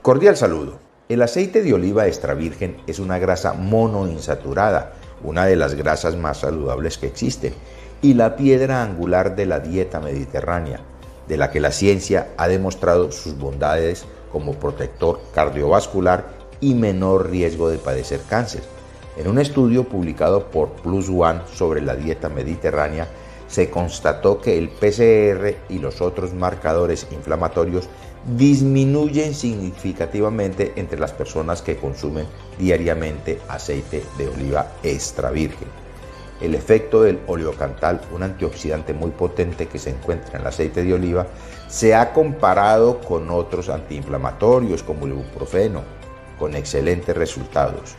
Cordial saludo. El aceite de oliva extra virgen es una grasa monoinsaturada, una de las grasas más saludables que existen, y la piedra angular de la dieta mediterránea, de la que la ciencia ha demostrado sus bondades como protector cardiovascular y menor riesgo de padecer cáncer. En un estudio publicado por Plus One sobre la dieta mediterránea, se constató que el PCR y los otros marcadores inflamatorios disminuyen significativamente entre las personas que consumen diariamente aceite de oliva extra virgen. El efecto del oleocantal, un antioxidante muy potente que se encuentra en el aceite de oliva, se ha comparado con otros antiinflamatorios como el ibuprofeno, con excelentes resultados.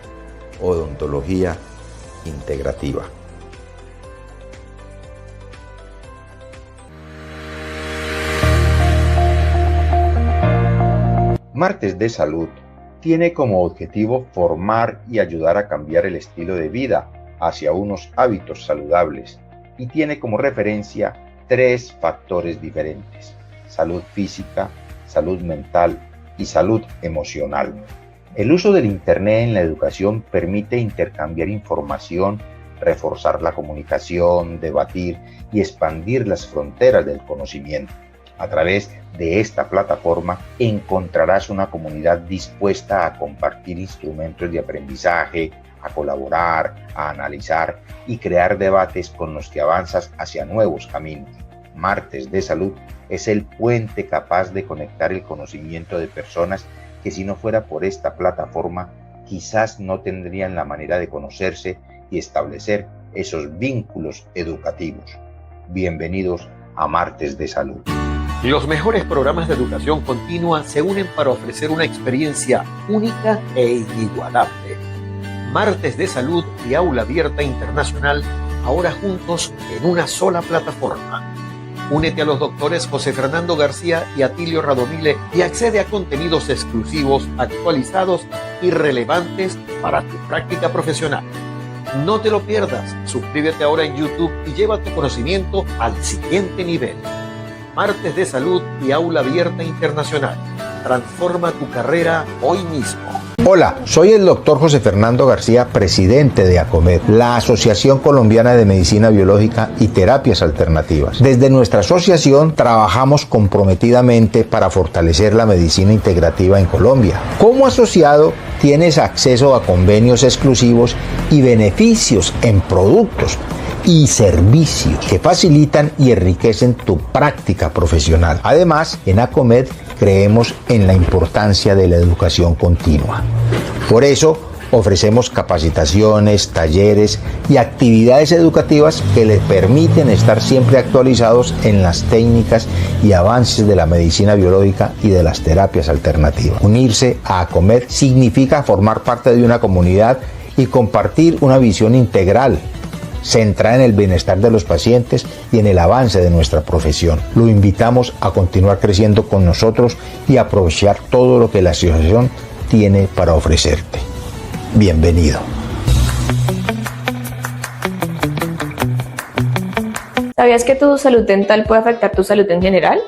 Odontología integrativa. Martes de Salud tiene como objetivo formar y ayudar a cambiar el estilo de vida hacia unos hábitos saludables y tiene como referencia 3 factores diferentes: salud física, salud mental y salud emocional. El uso del Internet en la educación permite intercambiar información, reforzar la comunicación, debatir y expandir las fronteras del conocimiento. A través de esta plataforma encontrarás una comunidad dispuesta a compartir instrumentos de aprendizaje, a colaborar, a analizar y crear debates con los que avanzas hacia nuevos caminos. Martes de Salud es el puente capaz de conectar el conocimiento de personas que, si no fuera por esta plataforma, quizás no tendrían la manera de conocerse y establecer esos vínculos educativos. Bienvenidos a Martes de Salud. Los mejores programas de educación continua se unen para ofrecer una experiencia única e inigualable. Martes de Salud y Aula Abierta Internacional, ahora juntos en una sola plataforma. Únete a los doctores José Fernando García y Atilio Radomile y accede a contenidos exclusivos, actualizados y relevantes para tu práctica profesional. No te lo pierdas, suscríbete ahora en YouTube y lleva tu conocimiento al siguiente nivel. Martes de Salud y Aula Abierta Internacional. Transforma tu carrera hoy mismo. Hola, soy el doctor José Fernando García, presidente de ACOMED, la Asociación Colombiana de Medicina Biológica y Terapias Alternativas. Desde nuestra asociación trabajamos comprometidamente para fortalecer la medicina integrativa en Colombia. Como asociado, tienes acceso a convenios exclusivos y beneficios en productos y servicios que facilitan y enriquecen tu práctica profesional. Además, en ACOMED creemos en la importancia de la educación continua. Por eso, ofrecemos capacitaciones, talleres y actividades educativas que les permiten estar siempre actualizados en las técnicas y avances de la medicina biológica y de las terapias alternativas. Unirse a ACOMED significa formar parte de una comunidad y compartir una visión integral, centrada en el bienestar de los pacientes y en el avance de nuestra profesión. Lo invitamos a continuar creciendo con nosotros y aprovechar todo lo que la asociación tiene para ofrecerte. Bienvenido. ¿Sabías que tu salud dental puede afectar tu salud en general?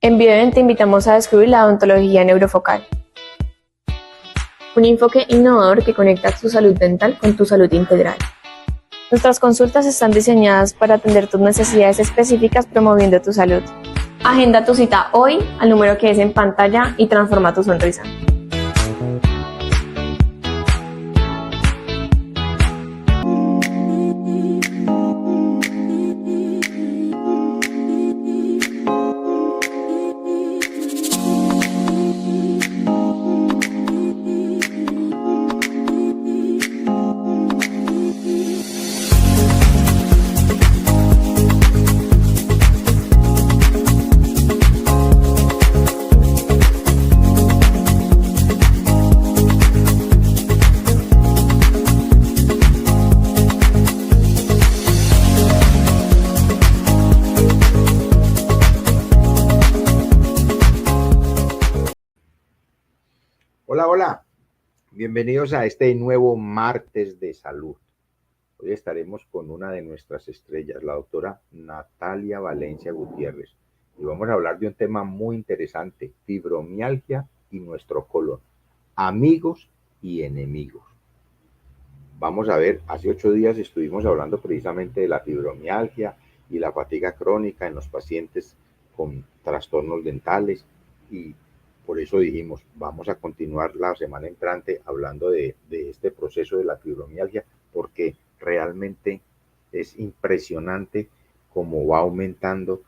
En Bioven te invitamos a descubrir la odontología neurofocal, un enfoque innovador que conecta tu salud dental con tu salud integral. Nuestras consultas están diseñadas para atender tus necesidades específicas, promoviendo tu salud. Agenda tu cita hoy al número que es en pantalla y transforma tu sonrisa. Hola, bienvenidos a este nuevo Martes de Salud. Hoy estaremos con una de nuestras estrellas, la doctora Natalia Valencia Gutiérrez, y vamos a hablar de un tema muy interesante: fibromialgia y nuestro colon, amigos y enemigos. Vamos a ver, hace 8 días estuvimos hablando precisamente de la fibromialgia y la fatiga crónica en los pacientes con trastornos dentales, y por eso dijimos, vamos a continuar la semana entrante hablando de este proceso de la fibromialgia, porque realmente es impresionante cómo va aumentando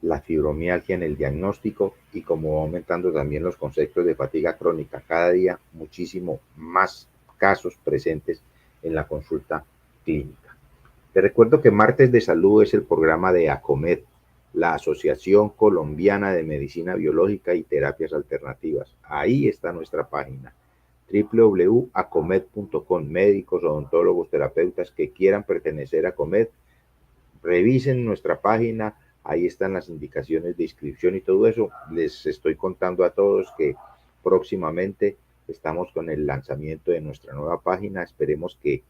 la fibromialgia en el diagnóstico y cómo va aumentando también los conceptos de fatiga crónica. Cada día muchísimo más casos presentes en la consulta clínica. Te recuerdo que Martes de Salud es el programa de ACOMED, la Asociación Colombiana de Medicina Biológica y Terapias Alternativas. Ahí está nuestra página, www.acomed.com. Médicos, odontólogos, terapeutas que quieran pertenecer a ACOMED, revisen nuestra página, ahí están las indicaciones de inscripción y todo eso. Les estoy contando a todos que próximamente estamos con el lanzamiento de nuestra nueva página. Esperemos que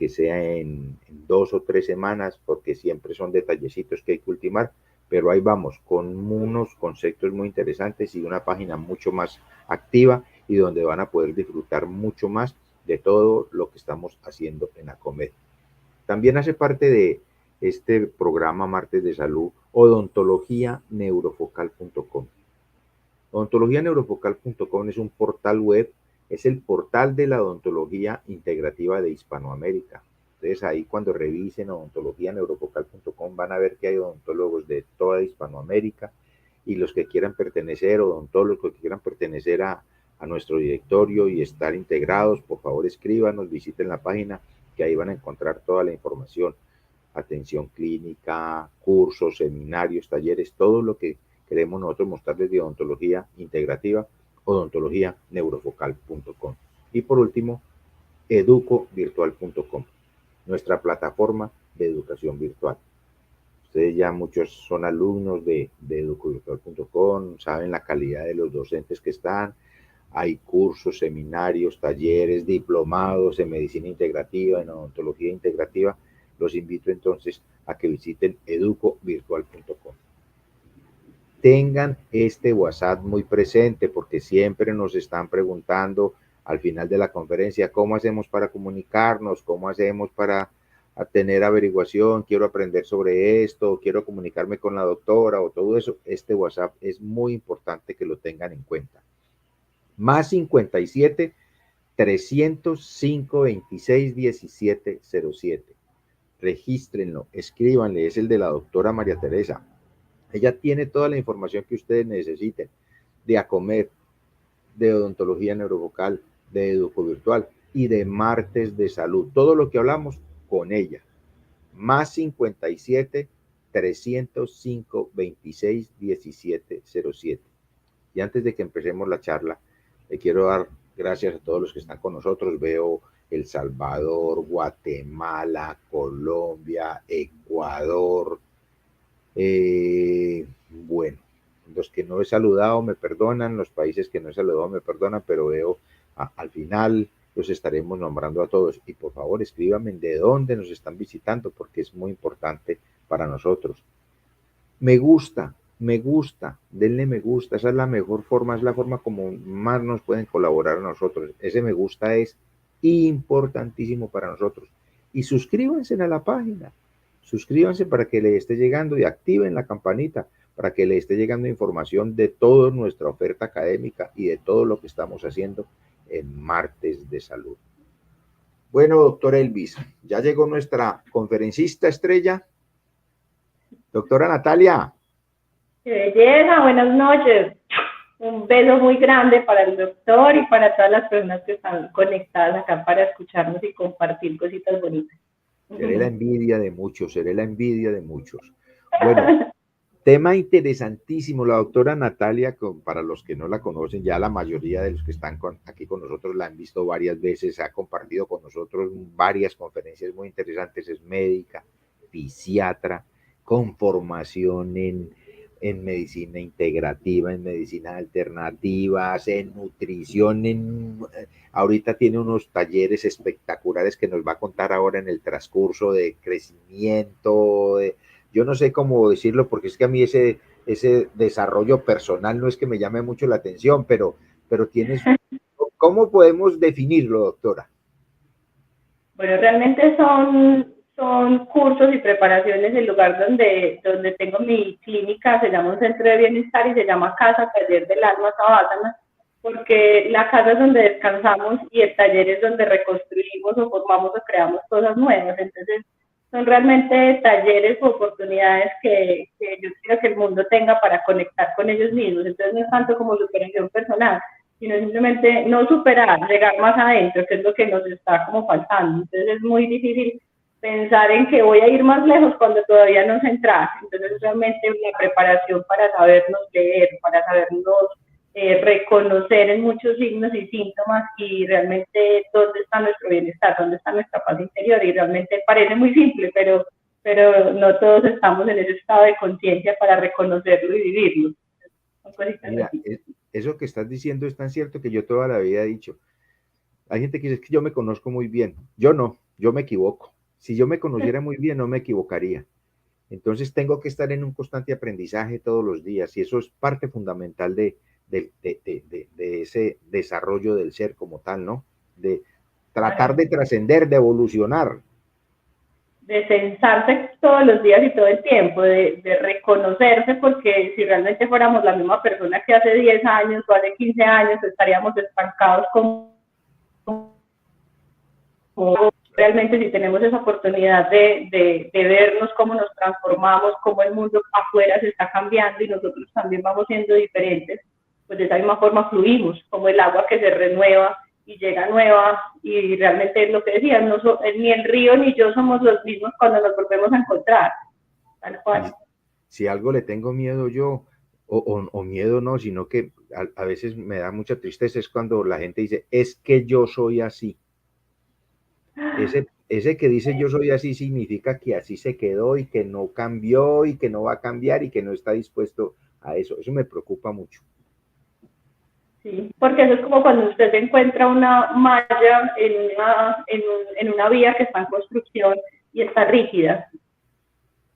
sea en 2 o 3 semanas, porque siempre son detallecitos que hay que ultimar, pero ahí vamos, con unos conceptos muy interesantes y una página mucho más activa y donde van a poder disfrutar mucho más de todo lo que estamos haciendo en ACOMED. También hace parte de este programa Martes de Salud odontologianeurofocal.com. Odontologianeurofocal.com es un portal web, es el portal de la odontología integrativa de Hispanoamérica. Entonces ahí cuando revisen odontologianeurofocal.com van a ver que hay odontólogos de toda Hispanoamérica, y los que quieran pertenecer, odontólogos que quieran pertenecer a nuestro directorio y estar integrados, por favor escríbanos, visiten la página, que ahí van a encontrar toda la información, atención clínica, cursos, seminarios, talleres, todo lo que queremos nosotros mostrarles de odontología integrativa, odontologianeurofocal.com. Y por último, educovirtual.com, nuestra plataforma de educación virtual. Ustedes ya muchos son alumnos de educovirtual.com, saben la calidad de los docentes que están. Hay cursos, seminarios, talleres, diplomados en medicina integrativa, en odontología integrativa. Los invito entonces a que visiten educovirtual.com. Tengan este WhatsApp muy presente, porque siempre nos están preguntando al final de la conferencia, ¿cómo hacemos para comunicarnos? ¿Cómo hacemos para tener averiguación? Quiero aprender sobre esto, quiero comunicarme con la doctora o todo eso. Este WhatsApp es muy importante que lo tengan en cuenta. Más 57 305 26 17 07. Regístrenlo, escríbanle, es el de la doctora María Teresa. Ella tiene toda la información que ustedes necesiten de ACOMED, de odontología neurovocal, de educovirtual y de Martes de Salud. Todo lo que hablamos con ella. Más 57 305 26 17 07. Y antes de que empecemos la charla, le quiero dar gracias a todos los que están con nosotros. Veo El Salvador, Guatemala, Colombia, Ecuador. Bueno, los que no he saludado me perdonan, los países que no he saludado me perdonan, pero veo al final los estaremos nombrando a todos. Y por favor escríbanme de dónde nos están visitando, porque es muy importante para nosotros. Me gusta, denle me gusta, esa es la mejor forma, es la forma como más nos pueden colaborar a nosotros. Ese me gusta es importantísimo para nosotros. Y suscríbanse a la página, suscríbanse para que le esté llegando, y activen la campanita para que le esté llegando información de toda nuestra oferta académica y de todo lo que estamos haciendo en Martes de Salud. Bueno, doctor Elvis, ya llegó nuestra conferencista estrella, doctora Natalia. ¡Qué belleza! Buenas noches. Un beso muy grande para el doctor y para todas las personas que están conectadas acá para escucharnos y compartir cositas bonitas. Seré la envidia de muchos, seré la envidia de muchos. Bueno, tema interesantísimo. La doctora Natalia, para los que no la conocen, ya la mayoría de los que están aquí con nosotros la han visto varias veces, ha compartido con nosotros varias conferencias muy interesantes. Es médica, fisiatra, con formación en medicina integrativa, en medicina alternativas, en nutrición, ahorita tiene unos talleres espectaculares que nos va a contar ahora en el transcurso de crecimiento, yo no sé cómo decirlo, porque es que a mí ese desarrollo personal no es que me llame mucho la atención, pero pero tienes... ¿Cómo podemos definirlo, doctora? Bueno, realmente son cursos y preparaciones. El lugar donde tengo mi clínica se llama un centro de bienestar y se llama Casa Taller del Alma Sabátana, porque la casa es donde descansamos y el taller es donde reconstruimos o formamos o creamos cosas nuevas. Entonces, son realmente talleres o oportunidades que yo quiero que el mundo tenga para conectar con ellos mismos. Entonces, no es tanto como superación personal, sino simplemente no superar, llegar más adentro, que es lo que nos está como faltando. Entonces, es muy difícil pensar en que voy a ir más lejos cuando todavía no sé entrar. Entonces, realmente una preparación para sabernos leer, para sabernos reconocer en muchos signos y síntomas y realmente dónde está nuestro bienestar, dónde está nuestra paz interior. Y realmente parece muy simple, pero no todos estamos en ese estado de conciencia para reconocerlo y vivirlo. Mira, eso que estás diciendo es tan cierto que yo toda la vida he dicho. Hay gente que dice que yo me conozco muy bien. Yo no, yo me equivoco. Si yo me conociera muy bien, no me equivocaría. Entonces tengo que estar en un constante aprendizaje todos los días y eso es parte fundamental de ese desarrollo del ser como tal, ¿no? De tratar de trascender, de evolucionar. De censarse todos los días y todo el tiempo, de reconocerse, porque si realmente fuéramos la misma persona que hace 10 años o hace 15 años, estaríamos estancados como realmente si tenemos esa oportunidad de vernos cómo nos transformamos, cómo el mundo afuera se está cambiando y nosotros también vamos siendo diferentes, pues de esa misma forma fluimos, como el agua que se renueva y llega nueva, y realmente es lo que decía, no ni el río ni yo somos los mismos cuando nos volvemos a encontrar, tal cual. Si algo le tengo miedo yo, o miedo no, sino que a veces me da mucha tristeza, es cuando la gente dice, es que yo soy así. Ese que dice yo soy así significa que así se quedó y que no cambió y que no va a cambiar y que no está dispuesto a eso. Eso me preocupa mucho. Sí, porque eso es como cuando usted encuentra una malla en una vía que está en construcción y está rígida.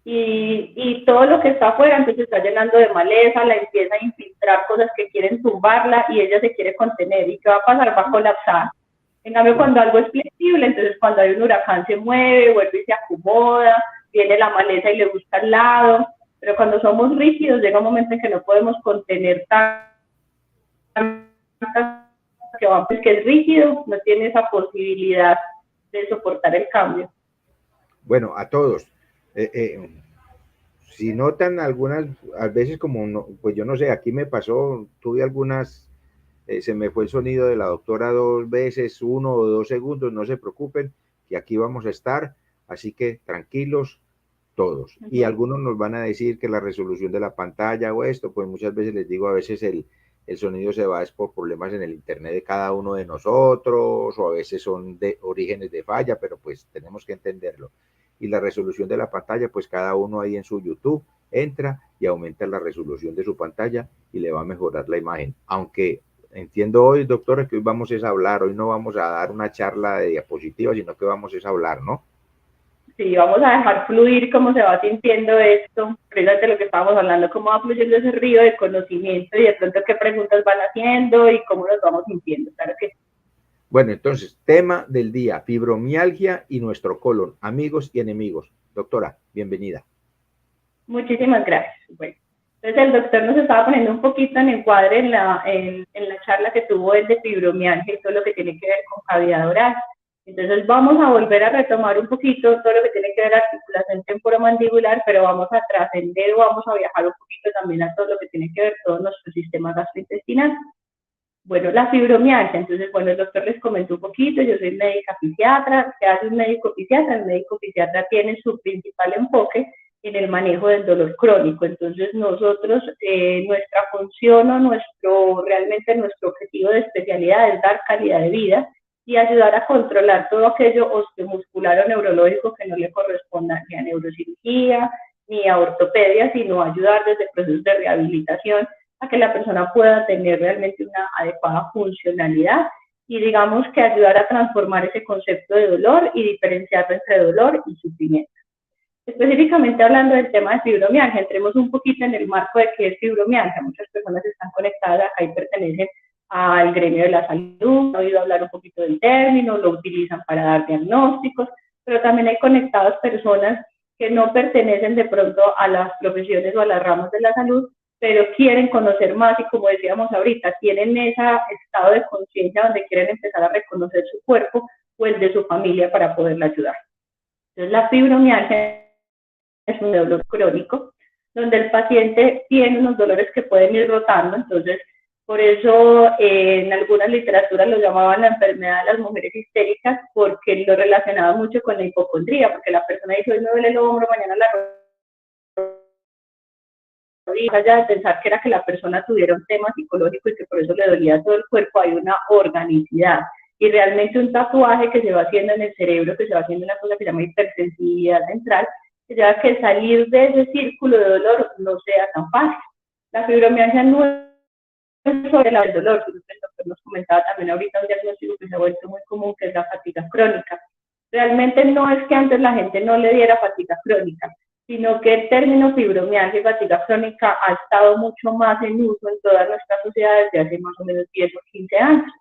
Y todo lo que está afuera entonces está llenando de maleza, la empieza a infiltrar cosas que quieren tumbarla y ella se quiere contener. ¿Y qué va a pasar? Va a colapsar. En cambio, cuando algo es flexible, entonces cuando hay un huracán se mueve, vuelve y se acomoda, viene la maleza y le busca al lado. Pero cuando somos rígidos, llega un momento en que no podemos contener que es rígido, no tiene esa posibilidad de soportar el cambio. Bueno, a todos. Si notan algunas, a veces como, no, pues yo no sé, aquí me pasó, tuve algunas, se me fue el sonido de la doctora 2 veces, 1 o 2 segundos, no se preocupen, que aquí vamos a estar, así que tranquilos todos. Y algunos nos van a decir que la resolución de la pantalla o esto, pues muchas veces les digo, a veces el sonido se va es por problemas en el internet de cada uno de nosotros, o a veces son de orígenes de falla, pero pues tenemos que entenderlo. Y la resolución de la pantalla, pues cada uno ahí en su YouTube entra y aumenta la resolución de su pantalla y le va a mejorar la imagen. Aunque entiendo hoy, doctora, que hoy vamos a hablar, hoy no vamos a dar una charla de diapositivas, sino que vamos a hablar, ¿no? Sí, vamos a dejar fluir cómo se va sintiendo esto, precisamente lo que estábamos hablando, cómo va fluyendo ese río de conocimiento y de pronto qué preguntas van haciendo y cómo nos vamos sintiendo, claro que sí. Bueno, entonces, tema del día, fibromialgia y nuestro colon, amigos y enemigos. Doctora, bienvenida. Muchísimas gracias. Bueno, entonces el doctor nos estaba poniendo un poquito en encuadre en la charla que tuvo él de fibromialgia y todo lo que tiene que ver con cavidad oral. Entonces vamos a volver a retomar un poquito todo lo que tiene que ver articulación temporomandibular, pero vamos a trascender o vamos a viajar un poquito también a todo lo que tiene que ver todo nuestro sistema gastrointestinal. Bueno, la fibromialgia, entonces, bueno, el doctor les comentó un poquito, yo soy médica fisiatra. ¿Qué hace un médico fisiatra? El médico fisiatra tiene su principal enfoque en el manejo del dolor crónico. Entonces, nosotros, nuestra función o realmente nuestro objetivo de especialidad es dar calidad de vida y ayudar a controlar todo aquello osteomuscular o neurológico que no le corresponda ni a neurocirugía ni a ortopedia, sino ayudar desde procesos de rehabilitación a que la persona pueda tener realmente una adecuada funcionalidad y digamos que ayudar a transformar ese concepto de dolor y diferenciarlo entre dolor y sufrimiento. Específicamente hablando del tema de fibromialgia, entremos un poquito en el marco de qué es fibromialgia. Muchas personas están conectadas acá y pertenecen al gremio de la salud, han oído hablar un poquito del término, lo utilizan para dar diagnósticos, pero también hay conectadas personas que no pertenecen de pronto a las profesiones o a las ramas de la salud, pero quieren conocer más y como decíamos ahorita, tienen ese estado de conciencia donde quieren empezar a reconocer su cuerpo o el de su familia para poderla ayudar. Entonces la fibromialgia es un dolor crónico donde el paciente tiene unos dolores que pueden ir rotando, entonces por eso en algunas literaturas lo llamaban la enfermedad de las mujeres histéricas porque lo relacionaba mucho con la hipocondría, porque la persona dice hoy me duele el hombro, mañana la rodilla, ya de pensar que era que la persona tuviera un tema psicológico y que por eso le dolía todo el cuerpo, hay una organicidad. Y realmente un tatuaje que se va haciendo en el cerebro, que se va haciendo una cosa que se llama hipersensibilidad central, que lleva a que salir de ese círculo de dolor no sea tan fácil. La fibromialgia no es sobre el dolor, el doctor nos comentaba también ahorita un diagnóstico que se ha vuelto muy común, que es la fatiga crónica. Realmente no es que antes la gente no le diera fatiga crónica, sino que el término fibromialgia y fatiga crónica ha estado mucho más en uso en todas nuestras sociedades desde hace más o menos 10 o 15 años.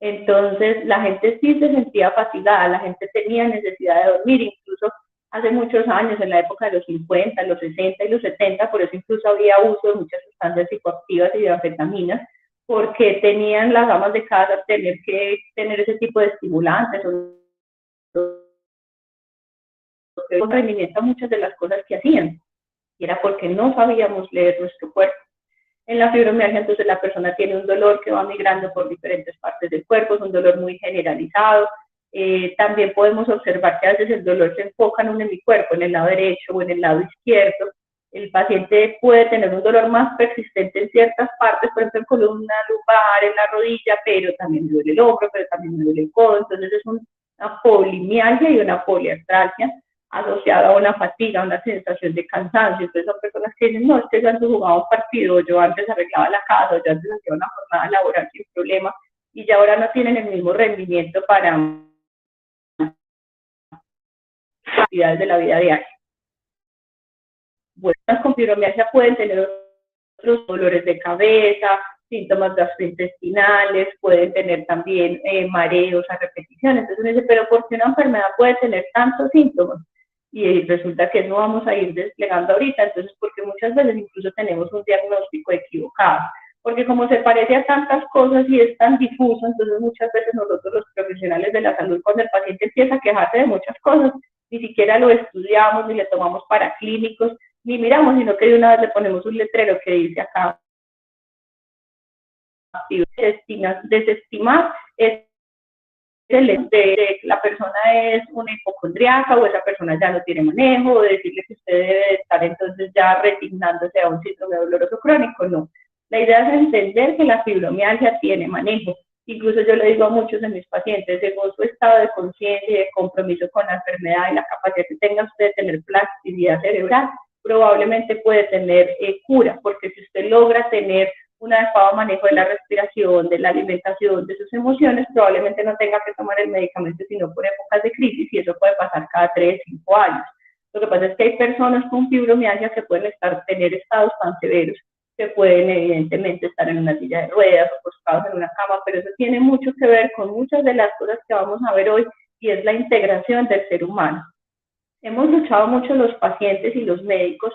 Entonces, la gente sí se sentía fatigada, la gente tenía necesidad de dormir, incluso hace muchos años, en la época de los 50, los 60 y los 70, por eso incluso había uso de muchas sustancias psicoactivas y de anfetaminas, porque tenían las amas de casa tener que tener ese tipo de estimulantes, un rendimiento a muchas de las cosas que hacían, y era porque no sabíamos leer nuestro cuerpo. En la fibromialgia, entonces, la persona tiene un dolor que va migrando por diferentes partes del cuerpo, es un dolor muy generalizado. También podemos observar que a veces el dolor se enfoca en un hemicuerpo, en el lado derecho o en el lado izquierdo. El paciente puede tener un dolor más persistente en ciertas partes, por ejemplo, en columna lumbar, en la rodilla, pero también me duele el hombro, pero también me duele el codo. Entonces, es una polimialgia y una poliartralgia asociada a una fatiga, a una sensación de cansancio. Entonces son personas que dicen, no, es que yo antes jugaba un partido, yo antes arreglaba la casa, yo antes hacía una jornada laboral sin problema, y ya ahora no tienen el mismo rendimiento para actividades de la vida diaria. Bueno, las con fibromialgia pueden tener otros dolores de cabeza, síntomas gastrointestinales, pueden tener también mareos a repetición. Entonces uno dice, pero ¿por qué una enfermedad puede tener tantos síntomas? Y resulta que no vamos a ir desplegando ahorita, entonces porque muchas veces incluso tenemos un diagnóstico equivocado, porque como se parece a tantas cosas y es tan difuso, entonces muchas veces nosotros los profesionales de la salud, cuando el paciente empieza a quejarse de muchas cosas, ni siquiera lo estudiamos, ni le tomamos para clínicos, ni miramos, sino que de una vez le ponemos un letrero que dice acá, desestimar es de la persona es una hipocondriaca o esa persona ya no tiene manejo, o decirle que usted debe estar entonces ya resignándose a un síndrome doloroso crónico, no. La idea es entender que la fibromialgia tiene manejo. Incluso yo le digo a muchos de mis pacientes, según su estado de conciencia y de compromiso con la enfermedad y la capacidad que tenga usted de tener plasticidad cerebral, probablemente puede tener cura, porque si usted logra tener un adecuado manejo de la respiración, de la alimentación, de sus emociones, probablemente no tenga que tomar el medicamento sino por épocas de crisis, y eso puede pasar cada 3, 5 años. Lo que pasa es que hay personas con fibromialgia que pueden tener estados tan severos que pueden evidentemente estar en una silla de ruedas o postrados en una cama, pero eso tiene mucho que ver con muchas de las cosas que vamos a ver hoy, y es la integración del ser humano. Hemos luchado mucho los pacientes y los médicos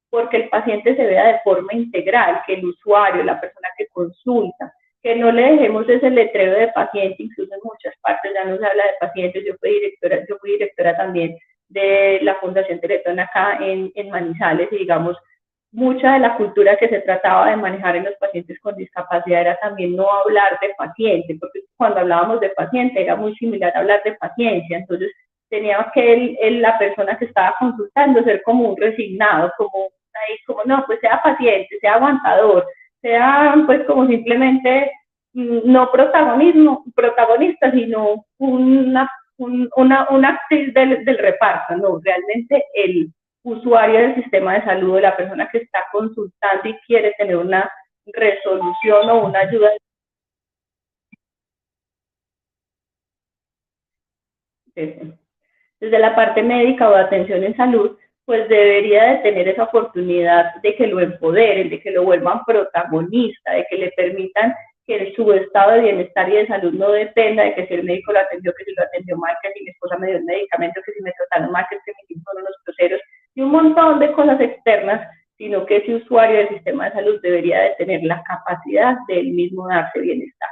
porque el paciente se vea de forma integral, que el usuario, la persona que consulta, que no le dejemos ese letrero de paciente, incluso en muchas partes ya no se habla de pacientes. Yo fui directora también de la Fundación Teletón acá en Manizales, y digamos, mucha de la cultura que se trataba de manejar en los pacientes con discapacidad era también no hablar de paciente, porque cuando hablábamos de paciente era muy similar a hablar de paciencia. Entonces tenía que la persona que estaba consultando ser como un resignado, como no, pues sea paciente, sea aguantador, sea pues como simplemente no protagonista, sino una actriz del reparto. No, realmente el usuario del sistema de salud, la persona que está consultando y quiere tener una resolución o una ayuda. Desde la parte médica o de atención en salud, pues debería de tener esa oportunidad de que lo empoderen, de que lo vuelvan protagonista, de que le permitan que su estado de bienestar y de salud no dependa de que si el médico lo atendió, que si lo atendió mal, que si mi esposa me dio el medicamento, que si me trataron mal, que si mis hijos son unos groseros, y un montón de cosas externas, sino que ese usuario del sistema de salud debería de tener la capacidad de él mismo darse bienestar.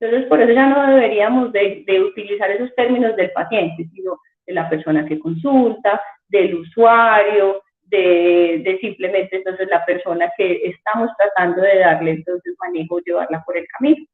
Entonces, por eso ya no deberíamos de utilizar esos términos del paciente, sino de la persona que consulta, del usuario, de simplemente entonces la persona que estamos tratando de darle entonces manejo, llevarla por el camino.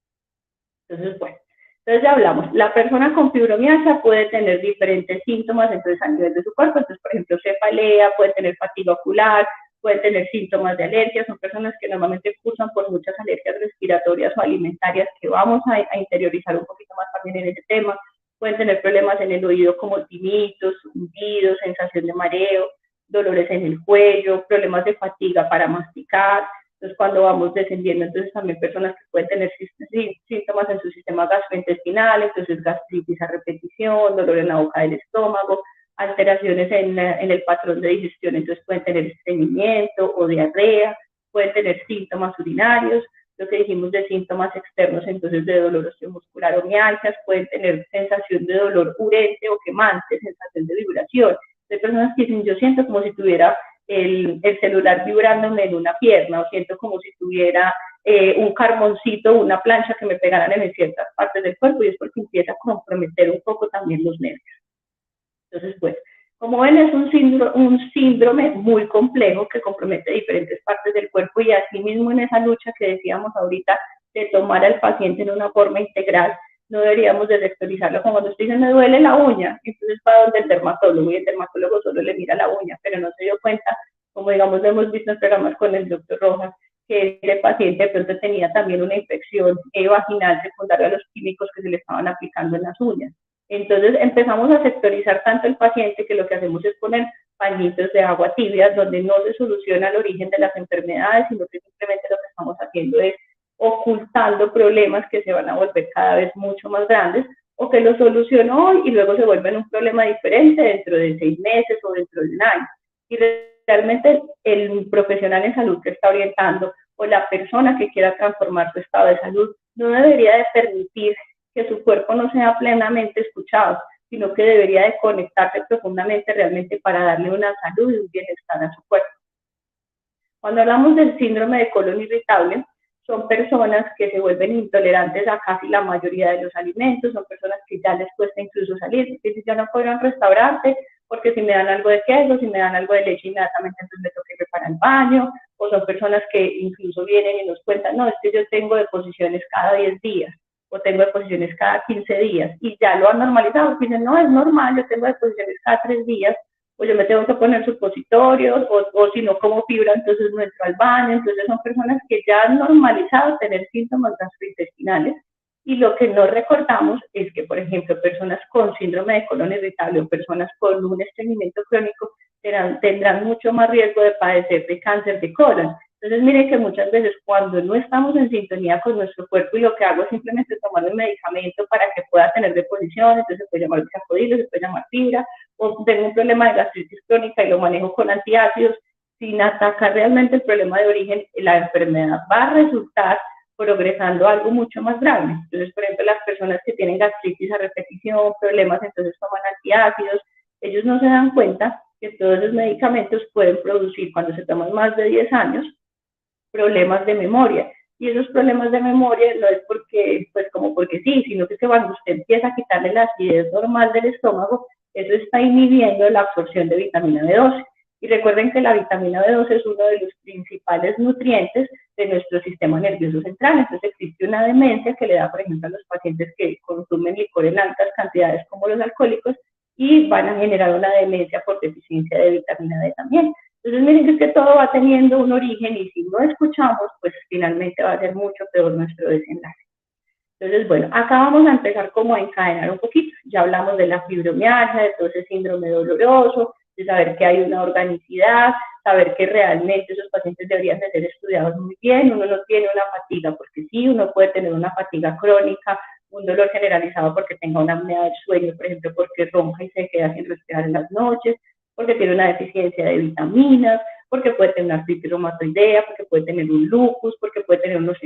Entonces, bueno, entonces ya hablamos, la persona con fibromialgia puede tener diferentes síntomas entonces a nivel de su cuerpo, entonces por ejemplo cefalea, puede tener fatiga ocular, puede tener síntomas de alergia, son personas que normalmente cursan por muchas alergias respiratorias o alimentarias que vamos a interiorizar un poquito más también en ese tema, pueden tener problemas en el oído como tinitos, zumbidos, sensación de mareo, dolores en el cuello, problemas de fatiga para masticar. Entonces, cuando vamos descendiendo, entonces también personas que pueden tener síntomas en su sistema gastrointestinal, entonces gastritis a repetición, dolor en la boca del estómago, alteraciones en el patrón de digestión, entonces pueden tener estreñimiento o diarrea, pueden tener síntomas urinarios, lo que dijimos de síntomas externos, entonces de dolor osteomuscular o mialgias, pueden tener sensación de dolor urente o quemante, sensación de vibración. Hay personas que dicen, yo siento como si tuviera el celular vibrándome en una pierna, o siento como si tuviera un carboncito, una plancha que me pegaran en ciertas partes del cuerpo, y es porque empieza a comprometer un poco también los nervios. Entonces, bueno, como ven, es un síndrome muy complejo que compromete diferentes partes del cuerpo, y así mismo en esa lucha que decíamos ahorita de tomar al paciente en una forma integral, no deberíamos de sectorizarlo como cuando usted dice me duele la uña, entonces va donde el dermatólogo y el dermatólogo solo le mira la uña, pero no se dio cuenta, como digamos lo hemos visto en programas con el doctor Rojas, que ese paciente de pronto tenía también una infección vaginal secundaria a los químicos que se le estaban aplicando en las uñas. Entonces empezamos a sectorizar tanto el paciente que lo que hacemos es poner pañitos de agua tibia donde no se soluciona el origen de las enfermedades, sino que simplemente lo que estamos haciendo es ocultando problemas que se van a volver cada vez mucho más grandes, o que lo solucionó hoy y luego se vuelven un problema diferente dentro de 6 meses o dentro de un año. Y realmente el profesional en salud que está orientando o la persona que quiera transformar su estado de salud no debería de permitir que su cuerpo no sea plenamente escuchado, sino que debería de conectarse profundamente realmente para darle una salud y un bienestar a su cuerpo. Cuando hablamos del síndrome de colon irritable, son personas que se vuelven intolerantes a casi la mayoría de los alimentos, son personas que ya les cuesta incluso salir, que si ya no puedo ir a un restaurante, porque si me dan algo de queso, si me dan algo de leche, inmediatamente entonces me toca ir para el baño, o son personas que incluso vienen y nos cuentan, no, es que yo tengo deposiciones cada 10 días, o tengo deposiciones cada 15 días, y ya lo han normalizado, dicen, no, es normal, yo tengo deposiciones cada 3 días, o yo me tengo que poner supositorios, o si no como fibra, entonces no entro al baño. Entonces son personas que ya han normalizado tener síntomas gastrointestinales, y lo que no recordamos es que, por ejemplo, personas con síndrome de colon irritable o personas con un estreñimiento crónico tendrán mucho más riesgo de padecer de cáncer de colon. Entonces, miren que muchas veces cuando no estamos en sintonía con nuestro cuerpo y lo que hago es simplemente tomar un medicamento para que pueda tener deposición, entonces se puede llamar bisacodyl, se puede llamar fibra, o tengo un problema de gastritis crónica y lo manejo con antiácidos, sin atacar realmente el problema de origen, la enfermedad va a resultar progresando a algo mucho más grave. Entonces, por ejemplo, las personas que tienen gastritis a repetición, problemas, entonces toman antiácidos, ellos no se dan cuenta que todos los medicamentos pueden producir, cuando se toman más de 10 años, problemas de memoria. Y esos problemas de memoria no es porque, pues como porque sí, sino que cuando usted empieza a quitarle la acidez normal del estómago, eso está inhibiendo la absorción de vitamina B12. Y recuerden que la vitamina B12 es uno de los principales nutrientes de nuestro sistema nervioso central. Entonces existe una demencia que le da, por ejemplo, a los pacientes que consumen licor en altas cantidades como los alcohólicos, y van a generar una demencia por deficiencia de vitamina D también. Entonces miren que todo va teniendo un origen, y si no escuchamos, pues finalmente va a ser mucho peor nuestro desenlace. Entonces, bueno, acá vamos a empezar como a encadenar un poquito. Ya hablamos de la fibromialgia, de todo ese síndrome doloroso, de saber que hay una organicidad, saber que realmente esos pacientes deberían de ser estudiados muy bien. Uno no tiene una fatiga porque sí, uno puede tener una fatiga crónica, un dolor generalizado porque tenga una apnea del sueño, por ejemplo, porque ronca y se queda sin respirar en las noches, porque tiene una deficiencia de vitaminas, porque puede tener una artritis reumatoidea, porque puede tener un lupus, porque puede tener unos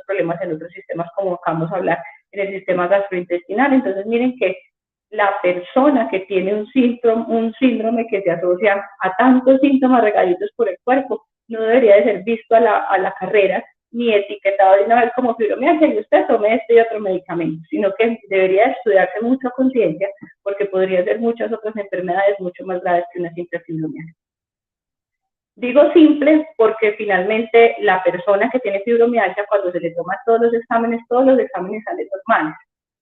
problemas en otros sistemas, como acabamos de hablar, en el sistema gastrointestinal. Entonces, miren que la persona que tiene un síndrome que se asocia a tantos síntomas regaditos por el cuerpo, no debería de ser visto a la carrera ni etiquetado de una vez como fibromialgia y usted tome este y otro medicamento, sino que debería estudiarse mucho a conciencia, porque podría ser muchas otras enfermedades mucho más graves que una simple fibromialgia. Digo simple porque finalmente la persona que tiene fibromialgia, cuando se le toma todos los exámenes salen normales.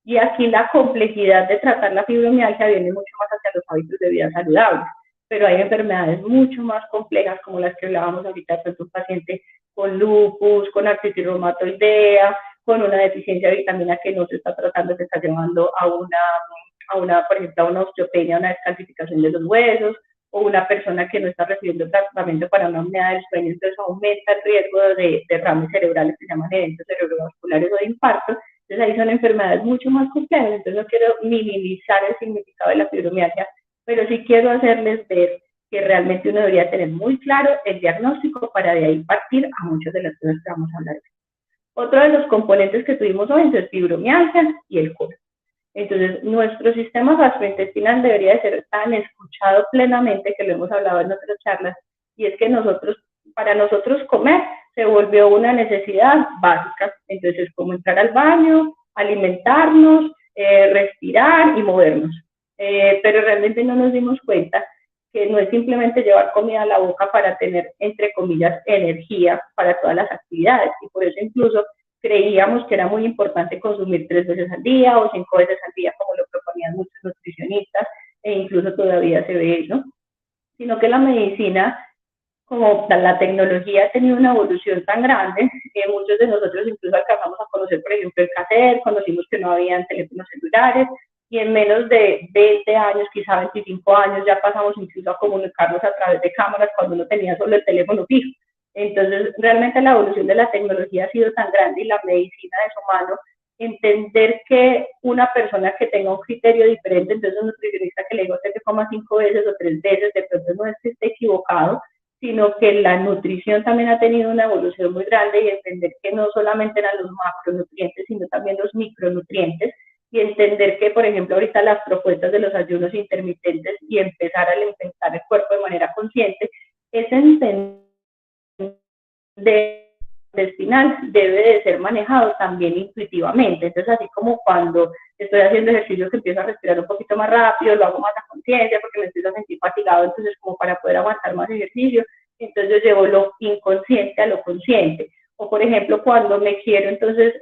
Y aquí la complejidad de tratar la fibromialgia viene mucho más hacia los hábitos de vida saludables. Pero hay enfermedades mucho más complejas, como las que hablábamos ahorita, con un paciente con lupus, con artritis reumatoidea, con una deficiencia de vitamina que no se está tratando, se está llevando a por ejemplo, a una osteopenia, una descalcificación de los huesos, o una persona que no está recibiendo tratamiento para una apnea del sueño, entonces aumenta el riesgo de derrames cerebrales que se llaman eventos cerebrovasculares o de infarto. Entonces ahí son enfermedades mucho más complejas. Entonces no quiero minimizar el significado de la fibromialgia, pero sí quiero hacerles ver que realmente uno debería tener muy claro el diagnóstico para de ahí partir a muchas de las cosas que vamos a hablar. Otro de los componentes que tuvimos hoy es fibromialgia y el colon. Entonces, nuestro sistema gastrointestinal debería de ser tan escuchado plenamente, que lo hemos hablado en otras charlas, y es que para nosotros comer se volvió una necesidad básica. Entonces, como entrar al baño, alimentarnos, respirar y movernos. Pero realmente no nos dimos cuenta que no es simplemente llevar comida a la boca para tener, entre comillas, energía para todas las actividades, y por eso incluso creíamos que era muy importante consumir 3 veces al día o 5 veces al día, como lo proponían muchos nutricionistas, e incluso todavía se ve, ¿no? Sino que la medicina, como la tecnología ha tenido una evolución tan grande, que muchos de nosotros incluso alcanzamos a conocer, por ejemplo, el cassette, conocimos que no habían teléfonos celulares, y en menos de 20 años, quizá 25 años, ya pasamos incluso a comunicarnos a través de cámaras cuando uno tenía solo el teléfono fijo. Entonces, realmente la evolución de la tecnología ha sido tan grande y la medicina de su mano, entender que una persona que tenga un criterio diferente, entonces un nutricionista que le diga a usted que coma 5 veces o 3 veces, de pronto no es que esté equivocado, sino que la nutrición también ha tenido una evolución muy grande, y entender que no solamente eran los macronutrientes, sino también los micronutrientes, y entender que, por ejemplo, ahorita las propuestas de los ayunos intermitentes y empezar a alimentar el cuerpo de manera consciente, es entender intestinal debe de ser manejado también intuitivamente. Entonces, así como cuando estoy haciendo ejercicio que empiezo a respirar un poquito más rápido, lo hago más a conciencia porque me empiezo a sentir fatigado, entonces como para poder aguantar más ejercicio, entonces yo llevo lo inconsciente a lo consciente. O por ejemplo, cuando me quiero entonces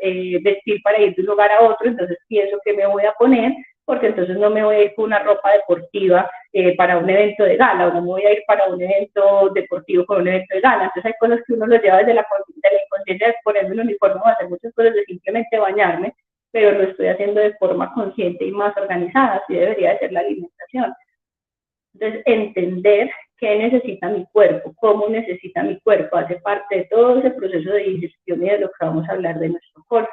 vestir para ir de un lugar a otro, entonces pienso que me voy a poner, porque entonces no me voy a ir con una ropa deportiva para un evento de gala, o no me voy a ir para un evento deportivo con un evento de gala. Entonces hay cosas que uno los lleva desde la inconsciencia, de ponerme un uniforme o hacer muchas cosas, de simplemente bañarme, pero lo estoy haciendo de forma consciente y más organizada, así debería de ser la alimentación. Entonces, entender qué necesita mi cuerpo, cómo necesita mi cuerpo, hace parte de todo ese proceso de digestión y de lo que vamos a hablar de nuestro colon.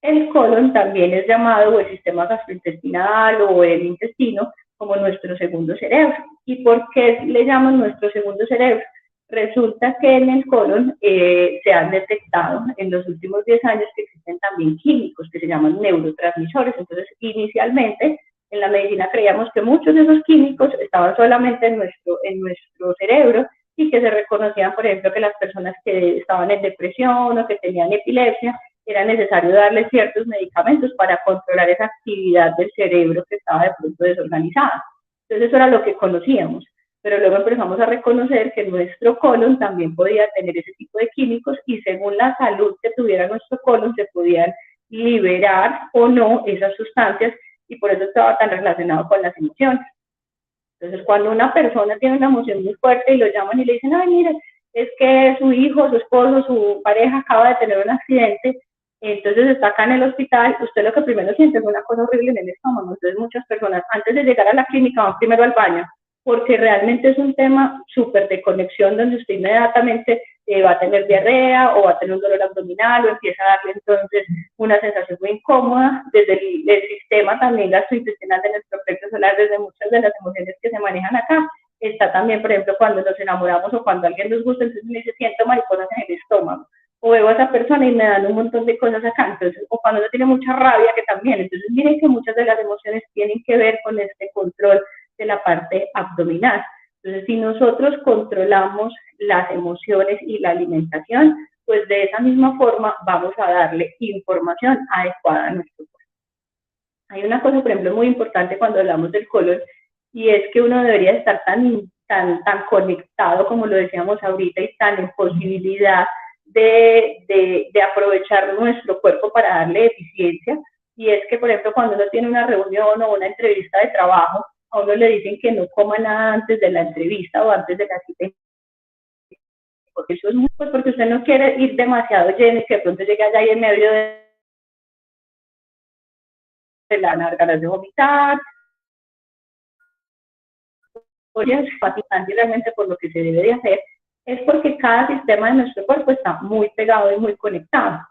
El colon también es llamado, o el sistema gastrointestinal o el intestino, como nuestro segundo cerebro. ¿Y por qué le llaman nuestro segundo cerebro? Resulta que en el colon se han detectado en los últimos 10 años que existen también químicos que se llaman neurotransmisores. Entonces, inicialmente, en la medicina creíamos que muchos de esos químicos estaban solamente en nuestro cerebro, y que se reconocían, por ejemplo, que las personas que estaban en depresión o que tenían epilepsia, era necesario darles ciertos medicamentos para controlar esa actividad del cerebro que estaba de pronto desorganizada. Entonces eso era lo que conocíamos, pero luego empezamos a reconocer que nuestro colon también podía tener ese tipo de químicos, y según la salud que tuviera nuestro colon se podían liberar o no esas sustancias, y por eso estaba tan relacionado con las emociones. Entonces, cuando una persona tiene una emoción muy fuerte y lo llaman y le dicen, ay, mire, es que su hijo, su esposo, su pareja acaba de tener un accidente, entonces está acá en el hospital, usted lo que primero siente es una cosa horrible en el estómago. Entonces muchas personas antes de llegar a la clínica van primero al baño, porque realmente es un tema súper de conexión, donde usted inmediatamente va a tener diarrea o va a tener un dolor abdominal, o empieza a darle entonces una sensación muy incómoda desde el sistema también gastrointestinal de nuestro plexo solar, desde muchas de las emociones que se manejan acá. está también, por ejemplo, cuando nos enamoramos o cuando alguien nos gusta, entonces me dice, siento mariposas en el estómago, o veo a esa persona y me dan un montón de cosas acá, entonces, o cuando uno tiene mucha rabia, que también, entonces miren que muchas de las emociones tienen que ver con este control de la parte abdominal. Entonces, si nosotros controlamos las emociones y la alimentación, pues de esa misma forma vamos a darle información adecuada a nuestro cuerpo. Hay una cosa, por ejemplo, muy importante cuando hablamos del colon, y es que uno debería estar tan conectado, como lo decíamos ahorita, y tan en posibilidad de aprovechar nuestro cuerpo para darle eficiencia. Y es que, por ejemplo, cuando uno tiene una reunión o una entrevista de trabajo, a uno le dicen que no coma nada antes de la entrevista o antes de la cita, porque eso es muy, pues porque usted no quiere ir demasiado lleno y que de pronto llegue allá y en medio de la ganas de vomitar, porque es fascinante realmente por lo que se debe de hacer, es porque cada sistema de nuestro cuerpo está muy pegado y muy conectado.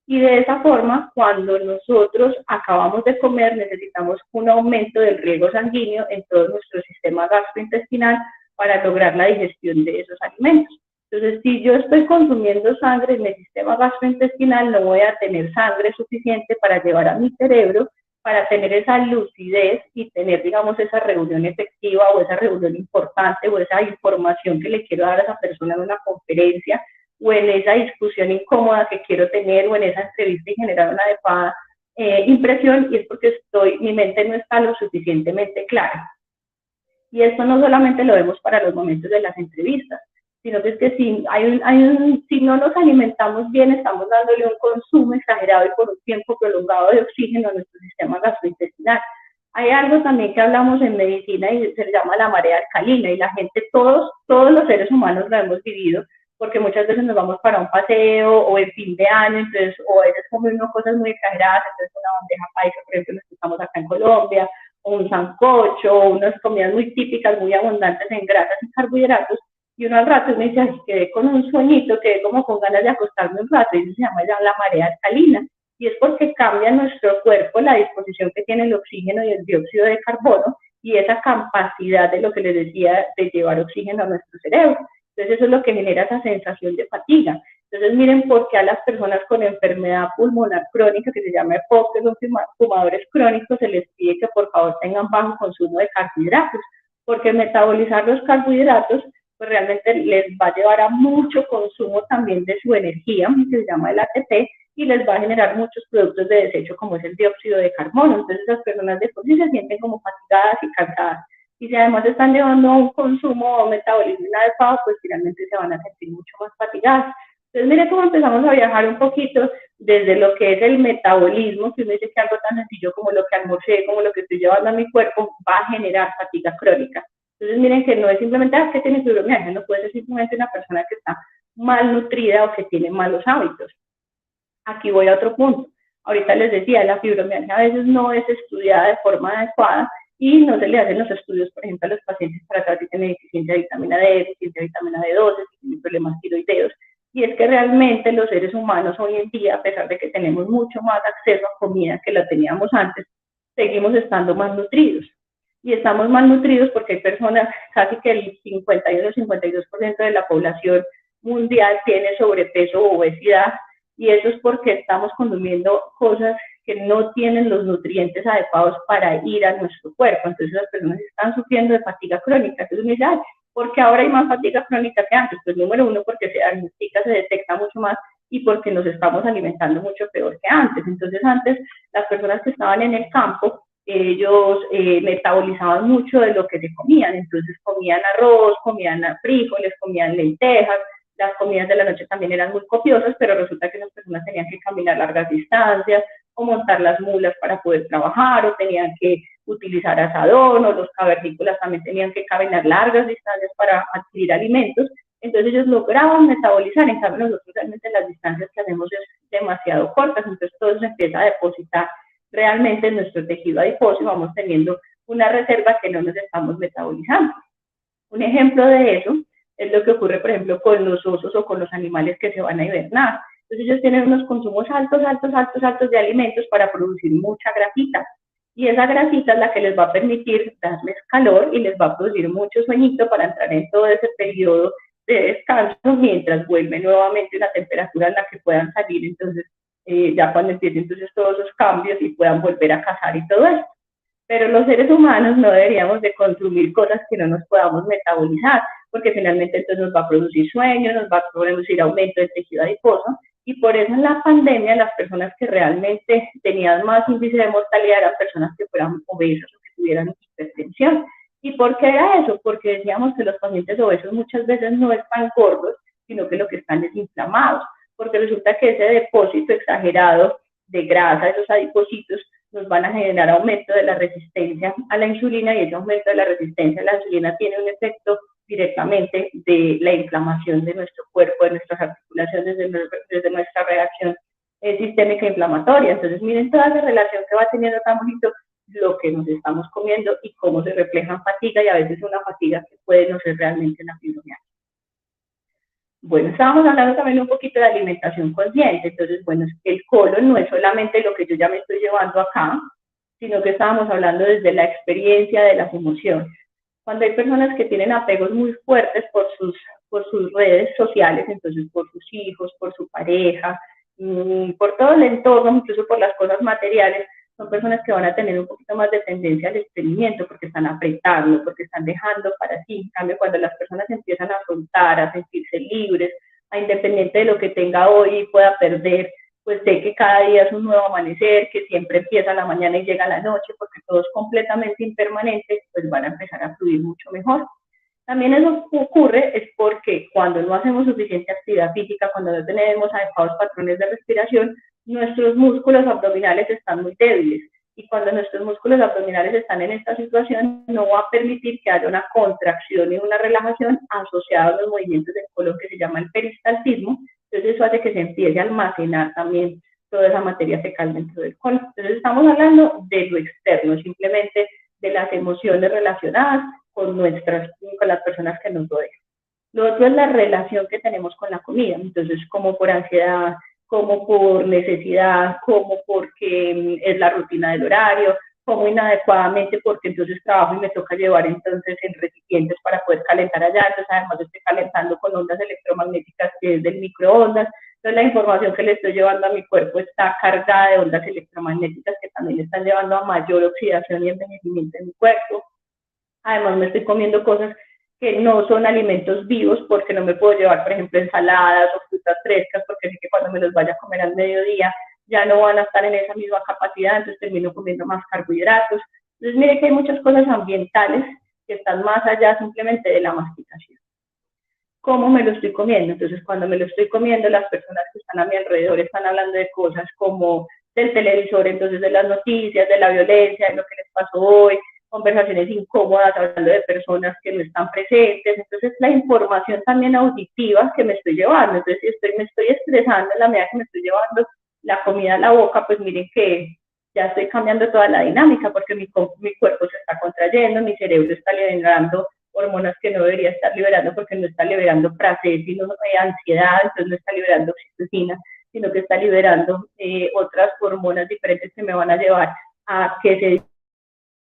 Y de esa forma, cuando nosotros acabamos de comer, necesitamos un aumento del riego sanguíneo en todo nuestro sistema gastrointestinal para lograr la digestión de esos alimentos. Entonces, si yo estoy consumiendo sangre en mi sistema gastrointestinal, no voy a tener sangre suficiente para llevar a mi cerebro, para tener esa lucidez y tener, digamos, esa reunión efectiva o esa reunión importante o esa información que le quiero dar a esa persona en una conferencia o en esa discusión incómoda que quiero tener o en esa entrevista y generar una adecuada impresión, y es porque mi mente no está lo suficientemente clara. Y esto no solamente lo vemos para los momentos de las entrevistas, sino que es que si no nos alimentamos bien, estamos dándole un consumo exagerado y por un tiempo prolongado de oxígeno a nuestro sistema gastrointestinal. Hay algo también que hablamos en medicina y se llama la marea alcalina, y la gente, todos los seres humanos lo hemos vivido, porque muchas veces nos vamos para un paseo o en fin de año, entonces, o a veces comemos cosas muy exageradas, entonces una bandeja paisa, por ejemplo, los que estamos acá en Colombia, o un sancocho, o unas comidas muy típicas, muy abundantes en grasas y carbohidratos, y uno al rato me dice, ay, quedé con un sueñito, quedé como con ganas de acostarme un rato, y eso se llama ya la marea alcalina, y es porque cambia en nuestro cuerpo la disposición que tiene el oxígeno y el dióxido de carbono, y esa capacidad de lo que les decía de llevar oxígeno a nuestro cerebro. Entonces eso es lo que genera esa sensación de fatiga. Entonces miren por qué a las personas con enfermedad pulmonar crónica, que se llama EPOC, que son fumadores crónicos, se les pide que por favor tengan bajo consumo de carbohidratos, porque metabolizar los carbohidratos pues realmente les va a llevar a mucho consumo también de su energía, que se llama el ATP, y les va a generar muchos productos de desecho como es el dióxido de carbono. Entonces las personas de por sí se sienten como fatigadas y cansadas. Y si además están llevando a un consumo o un metabolismo inadecuado, pues finalmente se van a sentir mucho más fatigadas. Entonces, mire cómo empezamos a viajar un poquito desde lo que es el metabolismo, que uno dice que algo tan sencillo como lo que almorcé, como lo que estoy llevando a mi cuerpo, va a generar fatiga crónica. Entonces, miren que no es simplemente que tiene fibromialgia, no puede ser simplemente una persona que está mal nutrida o que tiene malos hábitos. Aquí voy a otro punto. Ahorita les decía, la fibromialgia a veces no es estudiada de forma adecuada, y no se le hacen los estudios, por ejemplo, a los pacientes para saber si tienen deficiencia de vitamina D, deficiencia de vitamina D12, si tienen problemas tiroideos. Y es que realmente los seres humanos hoy en día, a pesar de que tenemos mucho más acceso a comida que la teníamos antes, seguimos estando malnutridos. Y estamos malnutridos porque hay personas, casi que el 51 o 52% de la población mundial tiene sobrepeso o obesidad, y eso es porque estamos consumiendo cosas que no tienen los nutrientes adecuados para ir a nuestro cuerpo. Entonces las personas están sufriendo de fatiga crónica. Entonces me dicen, ¿por qué ahora hay más fatiga crónica que antes? Pues número uno, porque se diagnostica, se detecta mucho más, y porque nos estamos alimentando mucho peor que antes. Entonces antes las personas que estaban en el campo, ellos metabolizaban mucho de lo que se comían. Entonces comían arroz, comían frijoles, comían lentejas. Las comidas de la noche también eran muy copiosas, pero resulta que las personas tenían que caminar largas distancias, o montar las mulas para poder trabajar, o tenían que utilizar asadón, o los cavernícolas también tenían que caminar largas distancias para adquirir alimentos. Entonces ellos lograban metabolizar, en cambio nosotros realmente las distancias que hacemos es demasiado cortas, entonces todo se empieza a depositar realmente en nuestro tejido adiposo y vamos teniendo una reserva que no nos estamos metabolizando. Un ejemplo de eso es lo que ocurre, por ejemplo, con los osos o con los animales que se van a hibernar. Entonces ellos tienen unos consumos altos de alimentos para producir mucha grasita. y esa grasita es la que les va a permitir darles calor y les va a producir mucho sueñito para entrar en todo ese periodo de descanso mientras vuelve nuevamente una temperatura en la que puedan salir, entonces ya cuando empiecen entonces todos esos cambios y puedan volver a cazar y todo eso. Pero los seres humanos no deberíamos de consumir cosas que no nos podamos metabolizar, porque finalmente entonces nos va a producir sueño, nos va a producir aumento del tejido adiposo, y por eso en la pandemia las personas que realmente tenían más índice de mortalidad eran personas que fueran obesas o que tuvieran hipertensión. ¿Y por qué era eso? Porque decíamos que los pacientes obesos muchas veces no están gordos, sino que lo que están es inflamados, porque resulta que ese depósito exagerado de grasa, esos adipocitos, nos van a generar aumento de la resistencia a la insulina, y ese aumento de la resistencia a la insulina tiene un efecto directamente de la inflamación de nuestro cuerpo, de nuestras articulaciones, desde nuestra reacción sistémica inflamatoria. Entonces, miren toda la relación que va teniendo tan bonito lo que nos estamos comiendo y cómo se refleja en fatiga, y a veces una fatiga que puede no ser realmente una fibromialgia. Bueno, estábamos hablando también un poquito de alimentación consciente. Entonces, bueno, el colon no es solamente lo que yo ya me estoy llevando acá, sino que estábamos hablando desde la experiencia de las emociones. Cuando hay personas que tienen apegos muy fuertes por sus redes sociales, entonces por sus hijos, por su pareja, por todo el entorno, incluso por las cosas materiales, son personas que van a tener un poquito más de tendencia al estreñimiento, porque están apretando, porque están dejando para sí. En cambio, cuando las personas empiezan a soltar, a sentirse libres, a independiente de lo que tenga hoy y pueda perder, pues sé que cada día es un nuevo amanecer, que siempre empieza a la mañana y llega a la noche, porque todo es completamente impermanente, pues van a empezar a fluir mucho mejor. También eso ocurre es porque cuando no hacemos suficiente actividad física, cuando no tenemos adecuados patrones de respiración, nuestros músculos abdominales están muy débiles, y cuando nuestros músculos abdominales están en esta situación, no va a permitir que haya una contracción y una relajación asociada a los movimientos del colon, que se llama el peristaltismo. Entonces eso hace que se empiece a almacenar también toda esa materia fecal dentro del colon. Entonces estamos hablando de lo externo, simplemente de las emociones relacionadas con las personas que nos rodean. Lo otro es la relación que tenemos con la comida, entonces como por ansiedad, como por necesidad, como porque es la rutina del horario, como inadecuadamente porque entonces trabajo y me toca llevar entonces en recipientes para poder calentar allá, entonces además estoy calentando con ondas electromagnéticas que es del microondas, entonces la información que le estoy llevando a mi cuerpo está cargada de ondas electromagnéticas que también están llevando a mayor oxidación y envejecimiento en mi cuerpo. Además me estoy comiendo cosas que no son alimentos vivos, porque no me puedo llevar, por ejemplo, ensaladas o frutas frescas, porque sé que cuando me los vaya a comer al mediodía ya no van a estar en esa misma capacidad, entonces termino comiendo más carbohidratos. Entonces mire que hay muchas cosas ambientales que están más allá simplemente de la masticación. ¿Cómo me lo estoy comiendo? Entonces cuando me lo estoy comiendo, las personas que están a mi alrededor están hablando de cosas como del televisor, entonces de las noticias, de la violencia, de lo que les pasó hoy, conversaciones incómodas, hablando de personas que no están presentes. Entonces la información también auditiva que me estoy llevando, entonces si me estoy estresando en la medida que me estoy llevando la comida a la boca, pues miren que ya estoy cambiando toda la dinámica, porque mi cuerpo se está contrayendo, mi cerebro está liberando hormonas que no debería estar liberando, porque no está liberando placer, sino ansiedad, entonces no está liberando oxitocina, sino que está liberando otras hormonas diferentes que me van a llevar a que se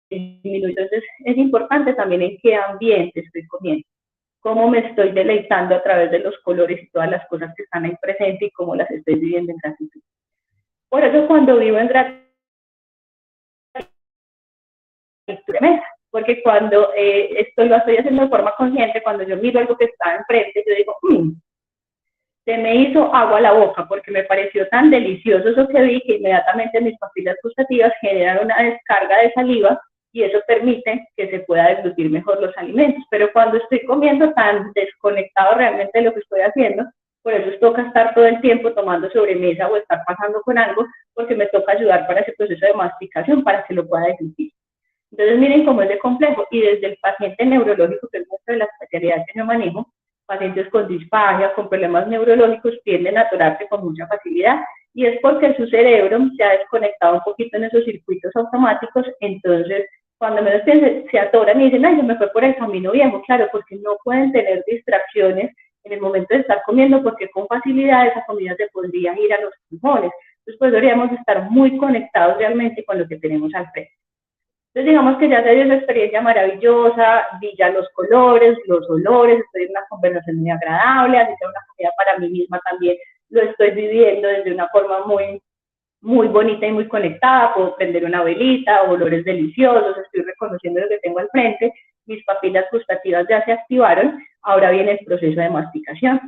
disminuya. Entonces es importante también en qué ambiente estoy comiendo, cómo me estoy deleitando a través de los colores y todas las cosas que están ahí presentes y cómo las estoy viviendo en gratitud. Por eso cuando vivo en gratitud, porque cuando esto lo estoy haciendo de forma consciente, cuando yo miro algo que está enfrente, yo digo, se me hizo agua a la boca, porque me pareció tan delicioso eso que vi, que inmediatamente mis papilas gustativas generan una descarga de saliva, y eso permite que se pueda deglutir mejor los alimentos. Pero cuando estoy comiendo tan desconectado realmente de lo que estoy haciendo, por eso toca estar todo el tiempo tomando sobremesa o estar pasando con algo, porque me toca ayudar para ese proceso de masticación, para que lo pueda deglutir. Entonces miren cómo es de complejo, y desde el paciente neurológico, que es muestra de la especialidad que yo manejo, pacientes con disfagia, con problemas neurológicos, tienden a atorarse con mucha facilidad, y es porque su cerebro se ha desconectado un poquito en esos circuitos automáticos. Entonces cuando menos se atoran y dicen, ay, yo me fue por el camino viejo, claro, porque no pueden tener distracciones en el momento de estar comiendo, porque con facilidad esa comida se podría ir a los pulmones. Entonces pues deberíamos estar muy conectados realmente con lo que tenemos al frente. Entonces digamos que ya se dio esa experiencia maravillosa, vi ya los colores, los olores, estoy en una conversación muy agradable, así sea una comida para mí misma también, lo estoy viviendo desde una forma muy bonita y muy conectada, puedo prender una velita, olores deliciosos, estoy reconociendo lo que tengo al frente, mis papilas gustativas ya se activaron, ahora viene el proceso de masticación.